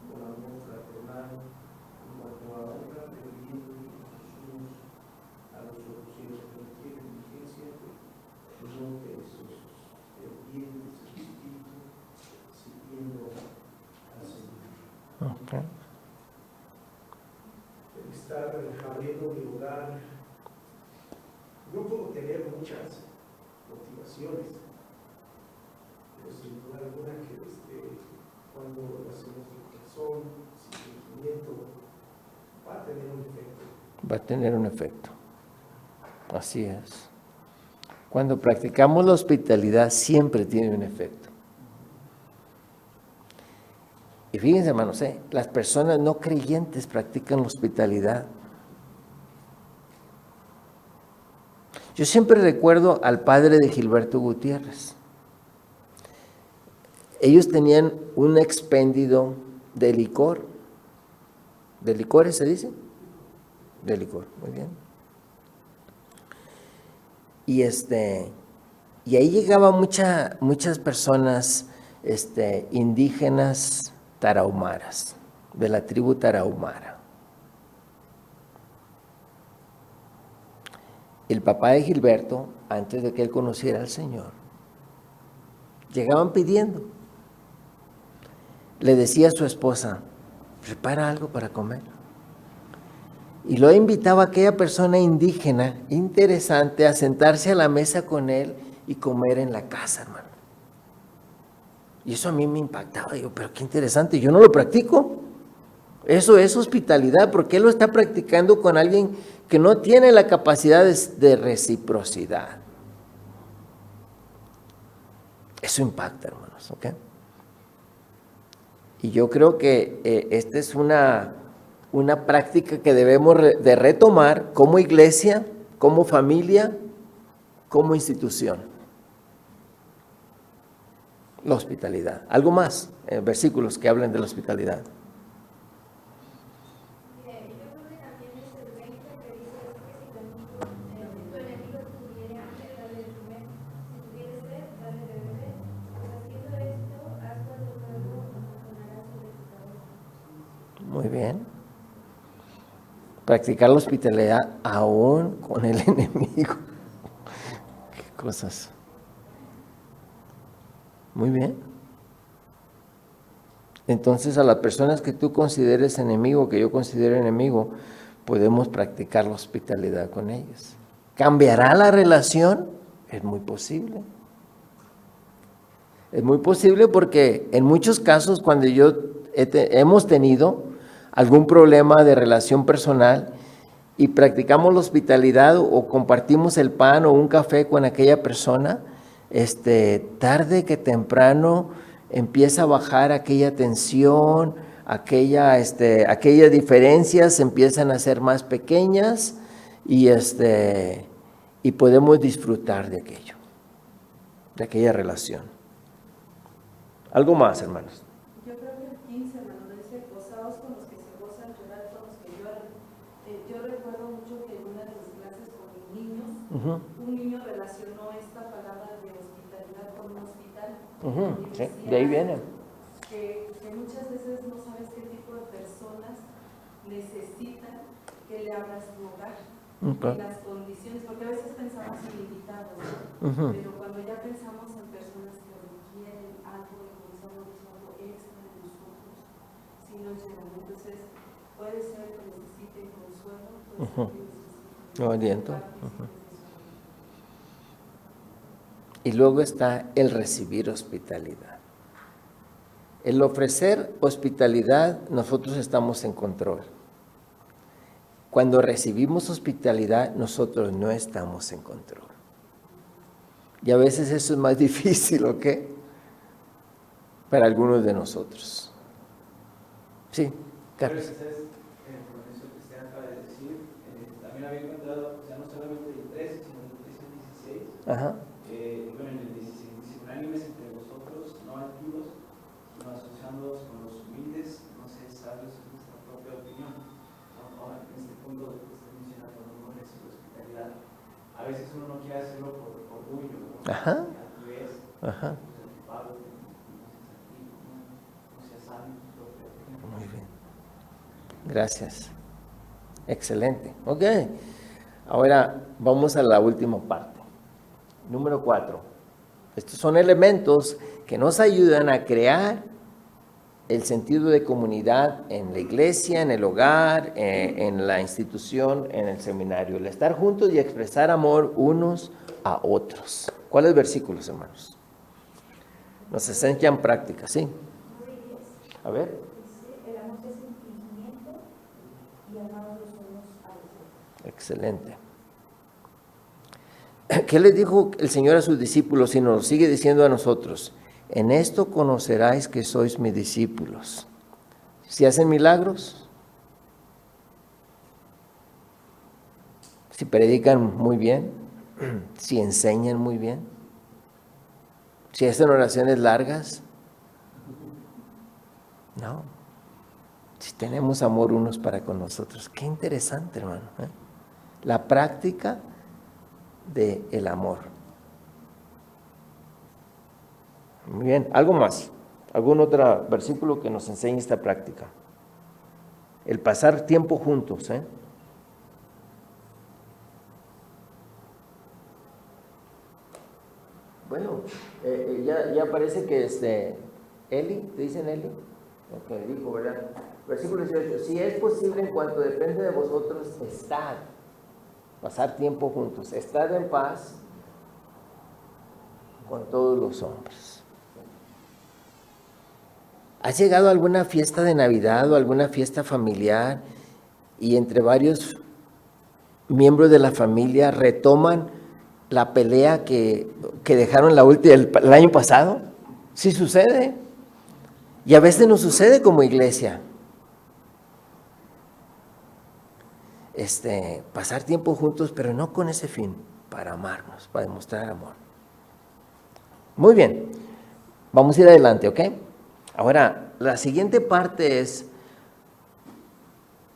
con amor fraternal, en cuanto a honra, previendo los unos a los otros, y los que no tienen diligencia, pues no perezosos, obedientes al Espíritu, sirviendo al Señor. Okay. El estar abriendo mi hogar, no puedo tener muchas motivaciones, pero sin duda alguna que cuando lo hacemos de corazón, sin sentimiento, va a tener un efecto. Va a tener un efecto. Así es. Cuando practicamos la hospitalidad siempre tiene un efecto. Y fíjense, hermanos, las personas no creyentes practican la hospitalidad. Yo siempre recuerdo al padre de Gilberto Gutiérrez. Ellos tenían un expendio de licor. ¿De licores se dice? De licor, muy bien. Y ahí llegaban muchas personas indígenas tarahumaras, de la tribu tarahumara. El papá de Gilberto, antes de que él conociera al Señor, llegaban pidiendo. Le decía a su esposa: prepara algo para comer. Y lo invitaba a aquella persona indígena, interesante, a sentarse a la mesa con él y comer en la casa, hermano. Y eso a mí me impactaba. Digo, pero qué interesante, yo no lo practico. Eso es hospitalidad, porque él lo está practicando con alguien que no tiene la capacidad de reciprocidad. Eso impacta, hermanos, ¿ok? Y yo creo que esta es una práctica que debemos de retomar como iglesia, como familia, como institución. La hospitalidad. ¿Algo más? Versículos que hablen de la hospitalidad. Yo creo que también es el 20 que dice que si tu enemigo tuviera hambre, dale de comer. Si tuviera sed, dale de beber. Pues haciendo esto, haz cuando luego abandonarás sobre tu cabeza. Muy bien. Practicar la hospitalidad aún con el enemigo. Qué cosas. Muy bien. Entonces, a las personas que tú consideres enemigo, que yo considero enemigo, podemos practicar la hospitalidad con ellos. ¿Cambiará la relación? Es muy posible. Es muy posible porque en muchos casos, cuando hemos tenido algún problema de relación personal y practicamos la hospitalidad o compartimos el pan o un café con aquella persona, tarde que temprano empieza a bajar aquella tensión, aquellas diferencias empiezan a ser más pequeñas y podemos disfrutar de aquello, de aquella relación. ¿Algo más, hermanos? Yo creo que el 15, hermano, dice, os un niño relacionó esta palabra de hospitalidad con un hospital. Y Sí, decía de ahí viene. que muchas veces no sabes qué tipo de personas necesitan que le abras tu hogar. Y las condiciones, porque a veces pensamos en invitados, ¿no? Pero cuando ya pensamos en personas que requieren algo de consuelo, algo extra de nosotros, si nos llegan. Entonces, puede ser que necesiten consuelo, puede ser que necesiten aliento. Y luego está el recibir hospitalidad. El ofrecer hospitalidad, nosotros estamos en control. Cuando recibimos hospitalidad, nosotros no estamos en control. Y a veces eso es más difícil, ¿ok? Para algunos de nosotros. Sí, Carlos. Con eso que usted acaba de decir, también había encontrado, o sea, no solamente el 13, sino el 16. Ajá. Bueno, en el 16 dice, unánimes entre vosotros, no altivos, sino asociándoos con los humildes, no seáis sabios en vuestra propia opinión. Ahora, en este punto que usted menciona, cuando uno recibe hospitalidad, a veces uno no quiere hacerlo por orgullo, ¿no? Ajá. Ajá. Muy bien. Gracias. Excelente. Ok. Ahora vamos a la última parte. Número 4. Estos son elementos que nos ayudan a crear el sentido de comunidad en la iglesia, en el hogar, en la institución, en el seminario. El estar juntos y expresar amor unos a otros. ¿Cuáles versículos, hermanos? Nos enseñan prácticas, ¿sí? A ver. El amor es sentimiento y amamos los unos a los otros. Excelente. ¿Qué les dijo el Señor a sus discípulos y nos lo sigue diciendo a nosotros? En esto conoceráis que sois mis discípulos. Si hacen milagros, si predican muy bien, si enseñan muy bien, si hacen oraciones largas, no. Si tenemos amor unos para con nosotros. Qué interesante, hermano. La práctica del amor. Muy bien, algo más. ¿Algún otro versículo que nos enseñe esta práctica? El pasar tiempo juntos, Bueno, ya parece que Eli, ¿te dicen Eli? Ok, dijo, ¿verdad? Versículo 18, si es posible en cuanto depende de vosotros, estad, pasar tiempo juntos, estad en paz con todos los hombres. ¿Has llegado a alguna fiesta de Navidad o alguna fiesta familiar y entre varios miembros de la familia retoman la pelea que dejaron el año pasado? Sí sucede. Y a veces nos sucede como iglesia. Pasar tiempo juntos, pero no con ese fin, para amarnos, para demostrar amor. Muy bien, vamos a ir adelante, ¿ok? Ahora, la siguiente parte es,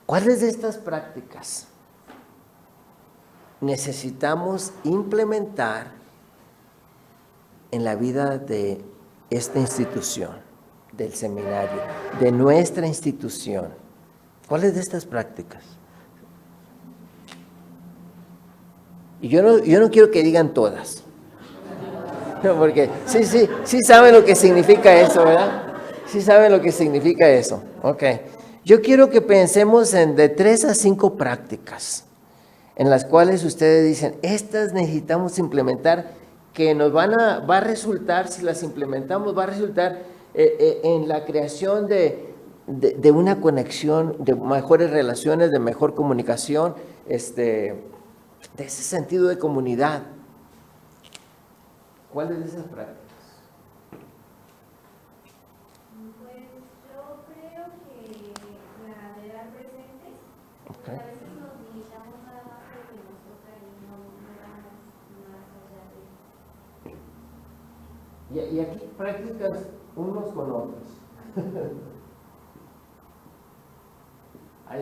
¿cuáles de estas prácticas necesitamos implementar en la vida de esta institución, del seminario, de nuestra institución? ¿Cuáles de estas prácticas? Y yo no quiero que digan todas, porque sí saben lo que significa eso, ¿verdad? Sí saben lo que significa eso. Ok. Yo quiero que pensemos en de 3 a 5 prácticas en las cuales ustedes dicen, estas necesitamos implementar, que nos va a resultar, si las implementamos, va a resultar en la creación de una conexión, de mejores relaciones, de mejor comunicación, de ese sentido de comunidad. ¿Cuáles de esas prácticas? Pues yo creo que la de dar presentes, Okay. a veces nos limitamos nada más a lo que nos toca y no vamos más allá de... Y aquí prácticas unos con otros.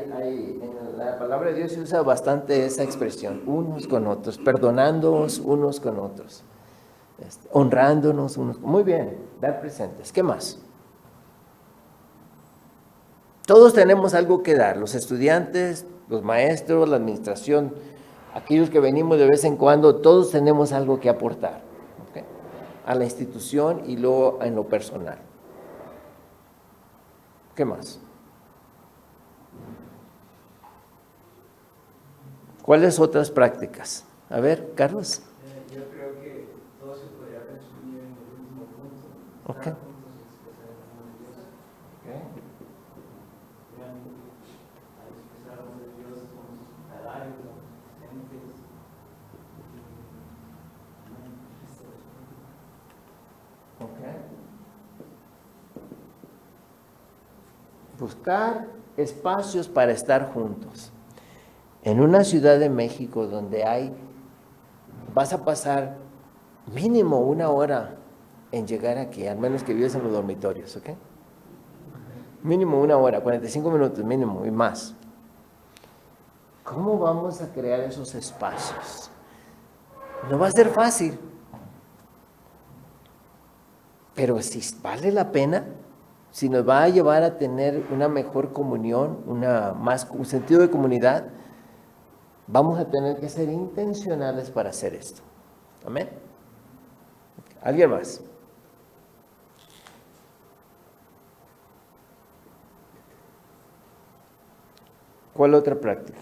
En la palabra de Dios se usa bastante esa expresión, unos con otros, perdonándonos unos con otros, honrándonos unos. Muy bien, dar presentes. ¿Qué más? Todos tenemos algo que dar, los estudiantes, los maestros, la administración, aquellos que venimos de vez en cuando, todos tenemos algo que aportar, ¿okay? A la institución y luego en lo personal. ¿Qué más? ¿Cuáles otras prácticas? A ver, Carlos. Yo creo que todo se podría resumir en el último punto. Ok. Estar juntos y expresar el amor de Dios. Realmente, al expresar el amor de Dios, somos hospitalarios, somos presentes. Buscar espacios para estar juntos. En una ciudad de México donde vas a pasar mínimo 1 hora en llegar aquí, al menos que vives en los dormitorios, ¿ok? Mínimo 1 hora, 45 minutos mínimo y más. ¿Cómo vamos a crear esos espacios? No va a ser fácil, pero si vale la pena, si nos va a llevar a tener una mejor comunión, un sentido de comunidad, vamos a tener que ser intencionales para hacer esto. Amén. ¿Alguien más? ¿Cuál otra práctica?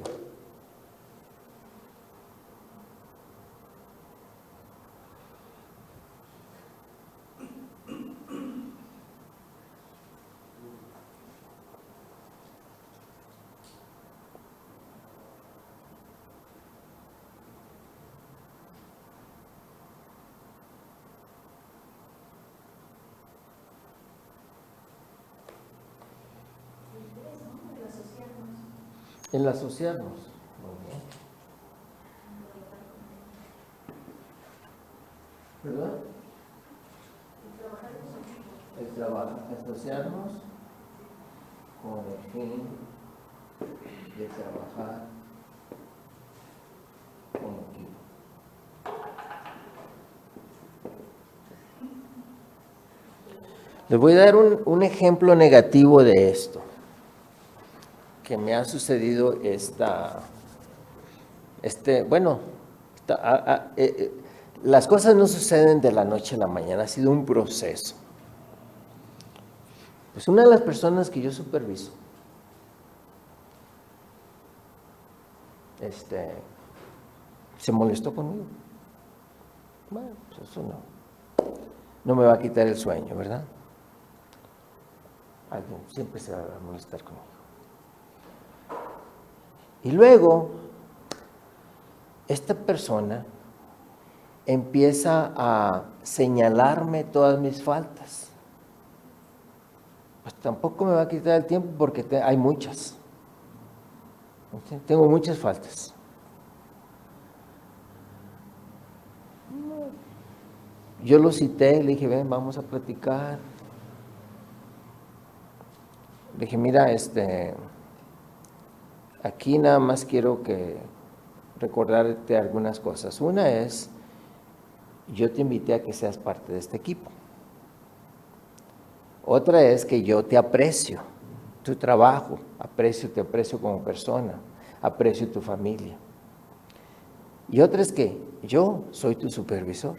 El asociarnos. Muy bien. ¿Verdad? Asociarnos con el fin de trabajar como equipo. Les voy a dar un ejemplo negativo de esto que me ha sucedido las cosas no suceden de la noche a la mañana, ha sido un proceso. Pues una de las personas que yo superviso, se molestó conmigo. Bueno, pues eso no me va a quitar el sueño, ¿verdad? Alguien siempre se va a molestar conmigo. Y luego, esta persona empieza a señalarme todas mis faltas. Pues tampoco me va a quitar el tiempo porque hay muchas. ¿Sí? Tengo muchas faltas. Yo lo cité, le dije, ven, vamos a platicar. Le dije, mira, aquí nada más quiero recordarte algunas cosas. Una es, yo te invité a que seas parte de este equipo. Otra es que yo te aprecio, tu trabajo, te aprecio como persona, aprecio tu familia. Y otra es que yo soy tu supervisor.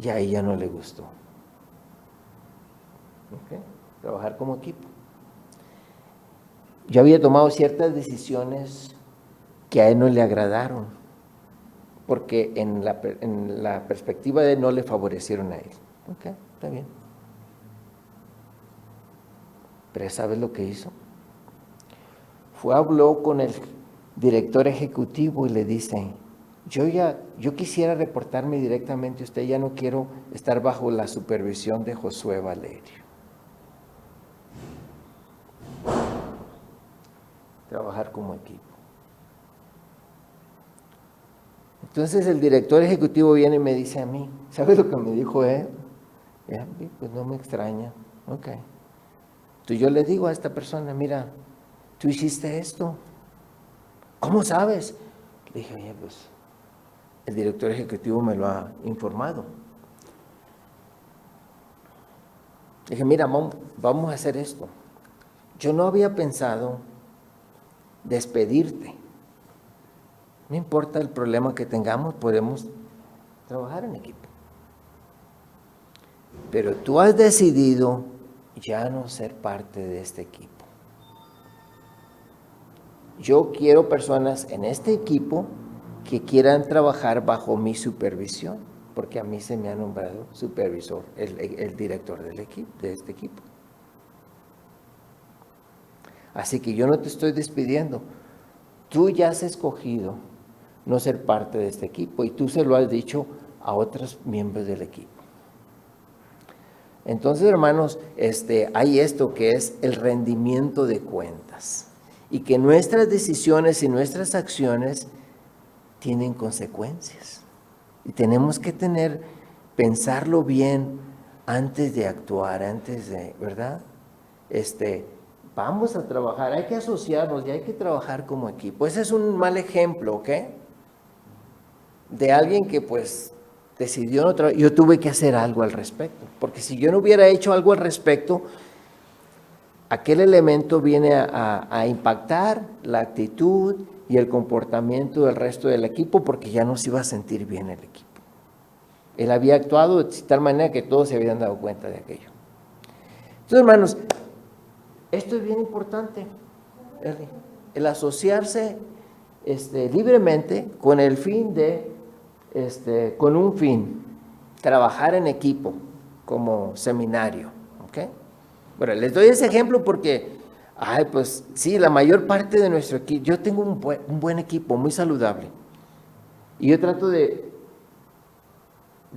Y a ella no le gustó. ¿Okay? Trabajar como equipo. Yo había tomado ciertas decisiones que a él no le agradaron, porque en la perspectiva de él no le favorecieron a él. Ok, está bien. Pero ¿sabes lo que hizo? Habló con el director ejecutivo y le dice, yo quisiera reportarme directamente a usted, ya no quiero estar bajo la supervisión de Josué Valerio. Trabajar como equipo. Entonces el director ejecutivo viene y me dice a mí, ¿sabes lo que me dijo él? Pues no me extraña. Ok. Entonces yo le digo a esta persona, mira, tú hiciste esto. ¿Cómo sabes? Le dije, oye, pues el director ejecutivo me lo ha informado. Le dije, mira, vamos a hacer esto. Yo no había pensado despedirte. No importa el problema que tengamos, podemos trabajar en equipo. Pero tú has decidido ya no ser parte de este equipo. Yo quiero personas en este equipo que quieran trabajar bajo mi supervisión, porque a mí se me ha nombrado supervisor, el director del equipo, de este equipo. Así que yo no te estoy despidiendo. Tú ya has escogido no ser parte de este equipo y tú se lo has dicho a otros miembros del equipo. Entonces, hermanos, hay esto que es el rendimiento de cuentas y que nuestras decisiones y nuestras acciones tienen consecuencias y tenemos que pensarlo bien antes de actuar, ¿verdad? Vamos a trabajar, hay que asociarnos y hay que trabajar como equipo. Ese es un mal ejemplo, ¿ok? De alguien que pues decidió no trabajar. Yo tuve que hacer algo al respecto, porque si yo no hubiera hecho algo al respecto, aquel elemento viene a impactar la actitud y el comportamiento del resto del equipo, porque ya no se iba a sentir bien el equipo. Él había actuado de tal manera que todos se habían dado cuenta de aquello. Entonces, hermanos, esto es bien importante, el asociarse libremente con el fin con un fin, trabajar en equipo como seminario, ¿ok? Bueno, les doy ese ejemplo porque, pues sí, la mayor parte de nuestro equipo, yo tengo un buen equipo, muy saludable, y yo trato de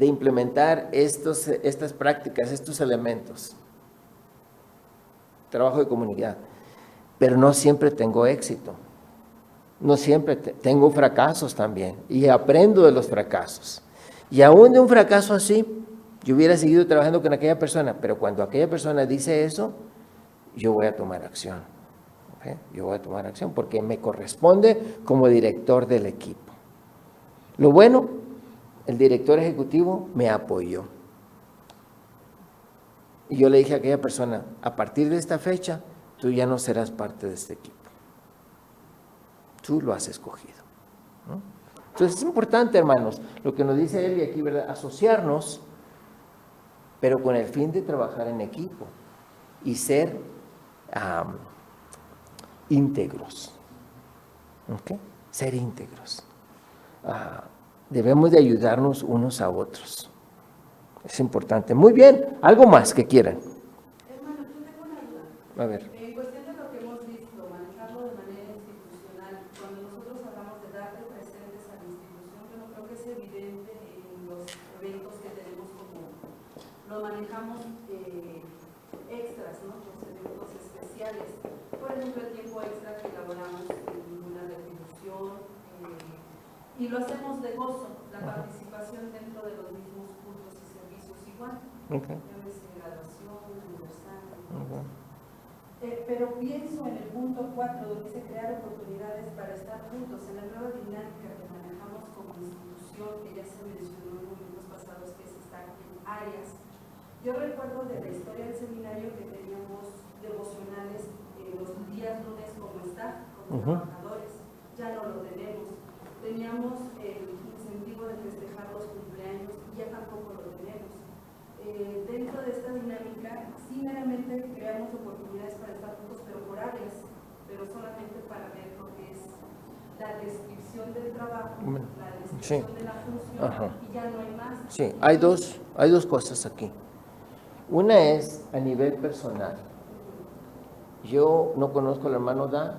implementar estas prácticas, estos elementos. Trabajo de comunidad, pero no siempre tengo éxito, no siempre tengo fracasos también y aprendo de los fracasos y aún de un fracaso así yo hubiera seguido trabajando con aquella persona, pero cuando aquella persona dice eso yo voy a tomar acción, ¿okay? Yo voy a tomar acción porque me corresponde como director del equipo. Lo bueno, el director ejecutivo me apoyó. Y yo le dije a aquella persona, a partir de esta fecha, tú ya no serás parte de este equipo. Tú lo has escogido, ¿no? Entonces es importante, hermanos, lo que nos dice Eli aquí, ¿verdad? Asociarnos, pero con el fin de trabajar en equipo y ser íntegros. ¿Okay? Ser íntegros. Debemos de ayudarnos unos a otros. Es importante. Muy bien. ¿Algo más que quieran? Hermano, yo tengo una duda. A ver. En cuestión de lo que hemos visto, manejarlo de manera institucional, cuando nosotros hablamos de darle presentes a la institución, yo no creo que es evidente en los eventos que tenemos como lo manejamos extras, ¿no? Los eventos especiales. Por ejemplo, el tiempo extra que elaboramos en una retribución y lo hacemos de gozo, la participación dentro de los mismos cultos y servicios igual. Okay. Graduación, aniversario. Pero pienso en el punto 4, donde dice crear oportunidades para estar juntos, en la nueva dinámica que manejamos como institución, que ya se mencionó en momentos pasados, que es estar en áreas. Yo recuerdo de la historia del seminario que teníamos devocionales los días lunes como staff, como trabajadores. Ya no lo tenemos. Teníamos el incentivo de festejar los cumpleaños y ya tampoco lo tenemos. Dentro de esta dinámica, sí meramente creamos oportunidades para estar juntos, pero por áreas, pero solamente para ver lo que es la descripción del trabajo, la descripción de la función, y ya no hay más. Sí, hay dos cosas aquí. Una es a nivel personal. Yo no conozco al hermano Dan.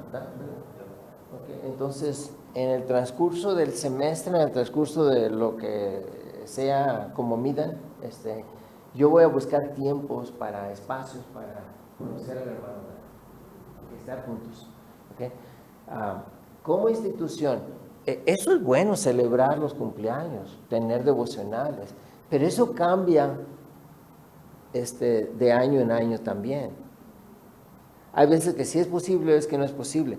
Okay. Entonces, en el transcurso del semestre, en el transcurso de lo que sea como midan, yo voy a buscar tiempos para espacios para conocer al hermano Dan, estar juntos. Okay. Como institución, eso es bueno, celebrar los cumpleaños, tener devocionales, pero eso cambia de año en año también. Hay veces que sí es posible, hay veces que no es posible.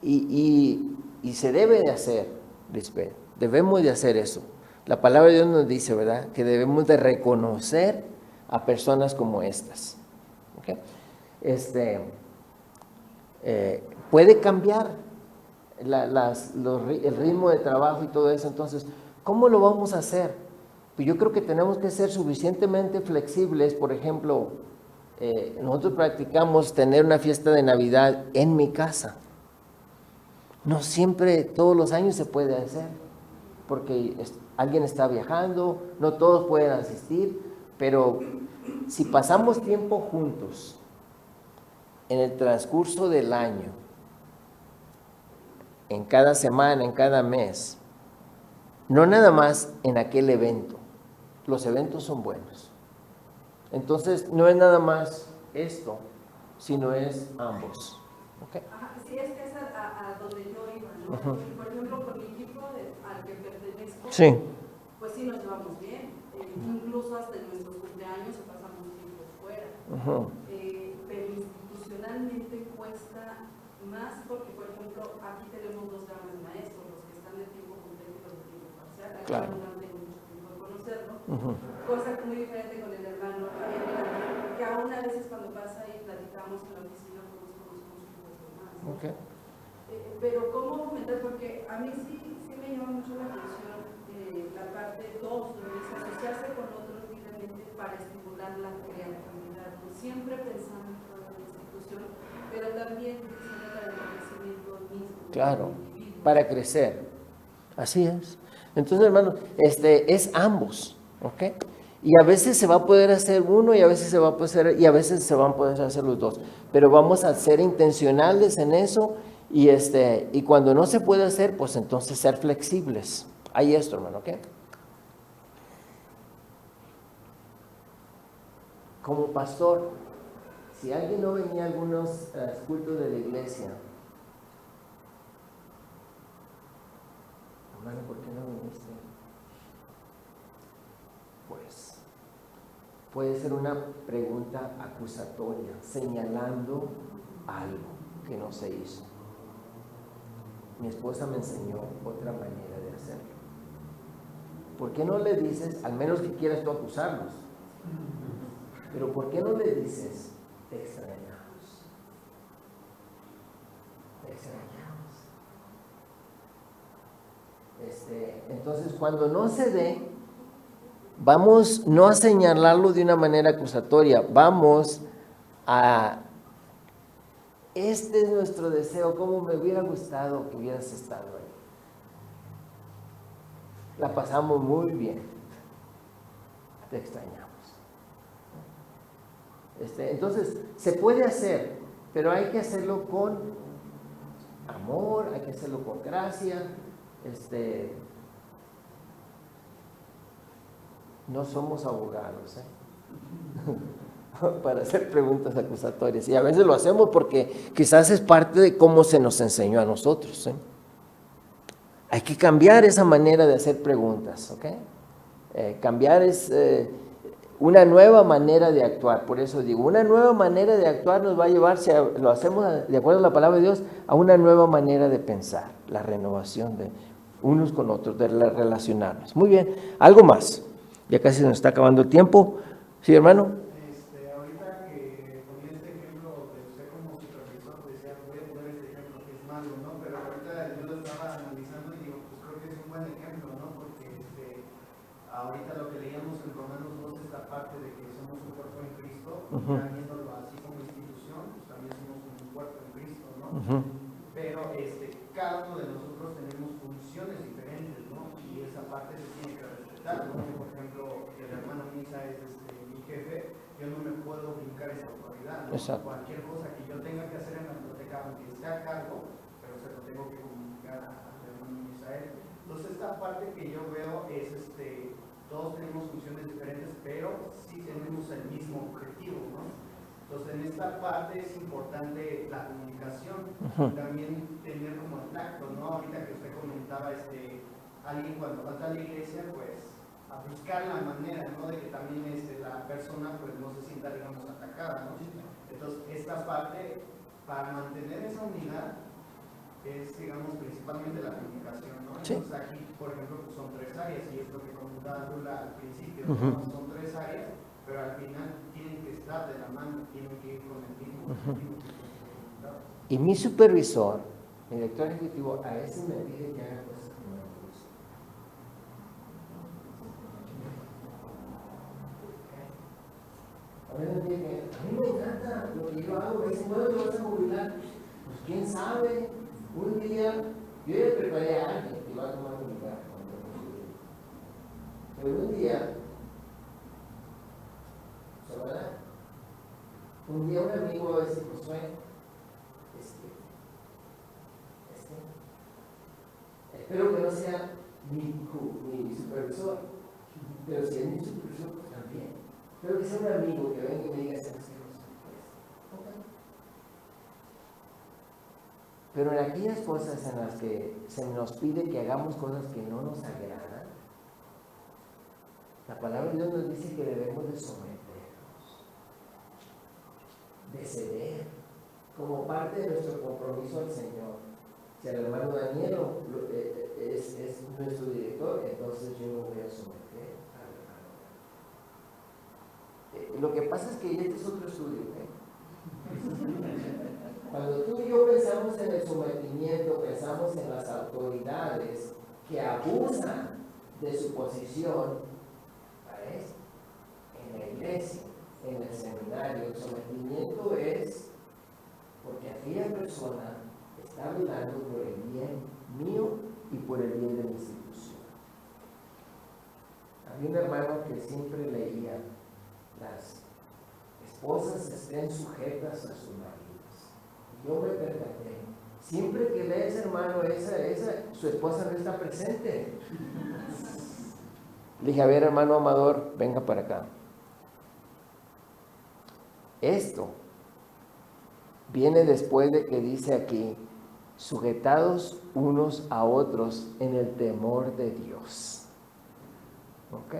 Y se debe de hacer, Lisbeth, debemos de hacer eso. La palabra de Dios nos dice, ¿verdad?, que debemos de reconocer a personas como estas. ¿Okay? Puede cambiar el ritmo de trabajo y todo eso. Entonces, ¿cómo lo vamos a hacer? Pues yo creo que tenemos que ser suficientemente flexibles. Por ejemplo, nosotros practicamos tener una fiesta de Navidad en mi casa. No siempre, todos los años se puede hacer, porque alguien está viajando, no todos pueden asistir, pero si pasamos tiempo juntos en el transcurso del año, en cada semana, en cada mes, no nada más en aquel evento, los eventos son buenos. Entonces, no es nada más esto, sino es ambos. ¿Okay? Ajá, sí, es que es a donde yo iba, ¿no? Uh-huh. Por ejemplo, con mi equipo al que pertenezco, Sí. pues sí nos llevamos bien. Incluso hasta en nuestros cumpleaños pasamos tiempo fuera. Uh-huh. Pero institucionalmente cuesta más porque, por ejemplo, aquí tenemos 2 grandes maestros, los que están de tiempo completo y los de tiempo parcial. Aquí Claro. no tengo mucho tiempo de conocerlo. Uh-huh. Cosa muy diferente con el hermano Javier, que aún a veces cuando pasa y platicamos en la oficina, pues conocemos un poco más. Okay. Pero ¿cómo fomentar? Porque a mí sí me llama mucho la atención la parte 2, donde dice asociarse con otros libremente para estimular la creatividad, ¿no? Siempre pensando en toda la institución, pero también pensando para el crecimiento mismo. Claro, para crecer. Así es. Entonces, hermano, es ambos, ¿ok? Y a veces se va a poder hacer uno y a veces se va a poder hacer, y a veces se van a poder hacer los dos. Pero vamos a ser intencionales en eso y cuando no se puede hacer, pues entonces ser flexibles. Hay esto, hermano, ¿ok? Como pastor, si alguien no venía a algunos cultos de la iglesia, hermano, ¿por qué no viniste? Pues puede ser una pregunta acusatoria, señalando algo que no se hizo. Mi esposa me enseñó otra manera de hacerlo. ¿Por qué no le dices, al menos que quieras tú acusarlos, pero por qué no le dices, te extrañamos? Te extrañamos. Entonces, cuando no se dé, vamos no a señalarlo de una manera acusatoria, vamos a, este es nuestro deseo, cómo me hubiera gustado que hubieras estado ahí. La pasamos muy bien, te extrañamos. Entonces, se puede hacer, pero hay que hacerlo con amor, hay que hacerlo con gracia. No somos abogados, para hacer preguntas acusatorias. Y a veces lo hacemos porque quizás es parte de cómo se nos enseñó a nosotros. Hay que cambiar esa manera de hacer preguntas, ¿ok? Cambiar es una nueva manera de actuar. Por eso digo, una nueva manera de actuar nos va a llevar, si lo hacemos de acuerdo a la palabra de Dios, a una nueva manera de pensar, la renovación de unos con otros, de relacionarnos. Muy bien, algo más. Ya casi se nos está acabando el tiempo. ¿Sí, hermano? Ahorita que ponía este ejemplo de usted como supervisor, decía, voy a poner este ejemplo que es malo, ¿no? Pero ahorita yo lo estaba analizando y digo, pues creo que es un buen ejemplo, ¿no? Porque ahorita lo que leíamos en Romanos 2, esta parte de que somos un cuerpo en Cristo, ya viéndolo así como institución, pues también somos un cuerpo en Cristo, ¿no? Pero cada uno de nosotros tenemos funciones diferentes, ¿no? Y esa parte se tiene que respetar, ¿no? Por ejemplo, el hermano Misa es mi jefe, yo no me puedo brincar esa autoridad, ¿no? Cualquier cosa que yo tenga que hacer en la biblioteca, aunque esté a cargo, pero se lo tengo que comunicar al hermano Misael. Entonces esta parte que yo veo es, todos tenemos funciones diferentes, pero sí tenemos el mismo objetivo, ¿no? Entonces en esta parte es importante la comunicación, también tener como el tacto, ¿no? Ahorita que usted comentaba, alguien cuando falta a la iglesia, pues buscar la manera, ¿no? De que también la persona pues no se sienta, digamos, atacada, ¿no? Entonces, esta parte, para mantener esa unidad, es, digamos, principalmente la comunicación, ¿no? Sí. Entonces, aquí, por ejemplo, pues son 3 áreas, y es lo que comentaba Lula al principio, ¿no? Son 3 áreas, pero al final tienen que estar de la mano, tienen que ir con el mismo objetivo. Y mi supervisor, mi director ejecutivo, a veces me pide que haga cosas que no me gustan. A ver, me dice, a mí me encanta lo que yo hago. Me dice, ¿cuándo te vas a jubilar? Pues quién sabe. Un día, yo ya preparé a alguien que va a tomar mi lugar. Pero un día, ¿sabrá? Un día un amigo va a decir, Josué, espero que no sea mi supervisor, pero si es mi supervisor, pues también. Espero que sea un amigo que venga y me diga, ¿sabes qué? Pero en aquellas cosas en las que se nos pide que hagamos cosas que no nos agradan, la palabra de Dios nos dice que debemos de someternos, de ceder, como parte de nuestro compromiso al Señor. Si el hermano Daniel es nuestro director, entonces yo lo voy a someter al hermano. Lo que pasa es que este es otro estudio, Cuando tú y yo pensamos en el sometimiento, pensamos en las autoridades que abusan de su posición, ¿sabes? En la iglesia, en el seminario. El sometimiento es porque aquella persona está velando por el bien mío y por el bien de la institución. Había un hermano que siempre leía: las esposas estén sujetas a sus maridos. Yo me percaté, siempre que lees, hermano, su esposa no está presente. Le dije, a ver, hermano Amador, venga para acá. Esto viene después de que dice aquí, sujetados unos a otros en el temor de Dios. ¿Ok?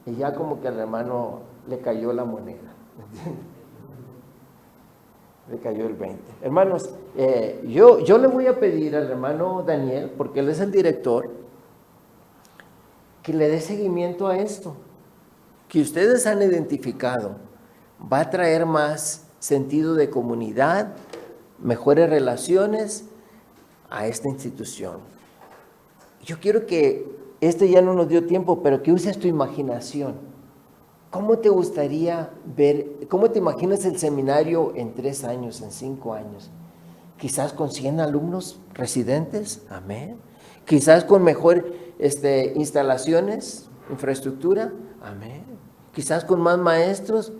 Y ya como que al hermano le cayó la moneda, ¿entiendes? Le cayó el 20. Hermanos, yo le voy a pedir al hermano Daniel, porque él es el director, que le dé seguimiento a esto, que ustedes han identificado, va a traer más sentido de comunidad, mejores relaciones a esta institución. Yo quiero que, ya no nos dio tiempo, pero que uses tu imaginación. ¿Cómo te gustaría ver, cómo te imaginas el seminario en 3 años, en 5 años? Quizás con 100 alumnos residentes, amén. Quizás con mejor instalaciones, infraestructura, amén. Quizás con más maestros.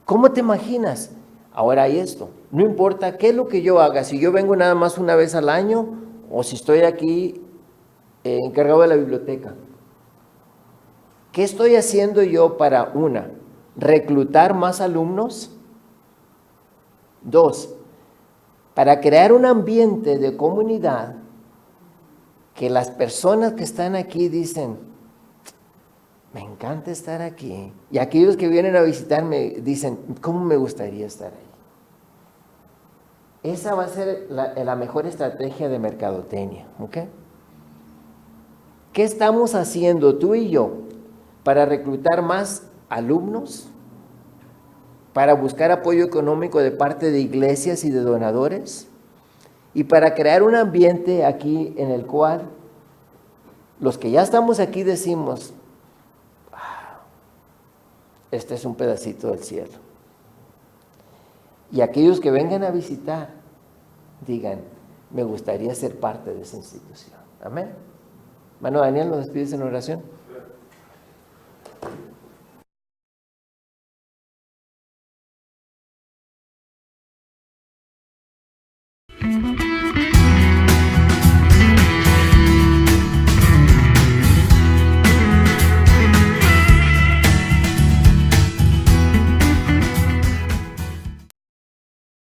¿Cómo te imaginas? Ahora hay esto, no importa qué es lo que yo haga, si yo vengo nada más una vez al año o si estoy aquí encargado de la biblioteca. ¿Qué estoy haciendo yo para, reclutar más alumnos? 2, para crear un ambiente de comunidad que las personas que están aquí dicen, me encanta estar aquí. Y aquellos que vienen a visitarme dicen, ¿cómo me gustaría estar ahí? Esa va a ser la mejor estrategia de mercadotecnia, ¿ok? ¿Qué estamos haciendo tú y yo para reclutar más alumnos? Para buscar apoyo económico de parte de iglesias y de donadores. Y para crear un ambiente aquí en el cual los que ya estamos aquí decimos, este es un pedacito del cielo. Y aquellos que vengan a visitar, digan, me gustaría ser parte de esa institución. Amén. Hermano Daniel, ¿nos despides en oración?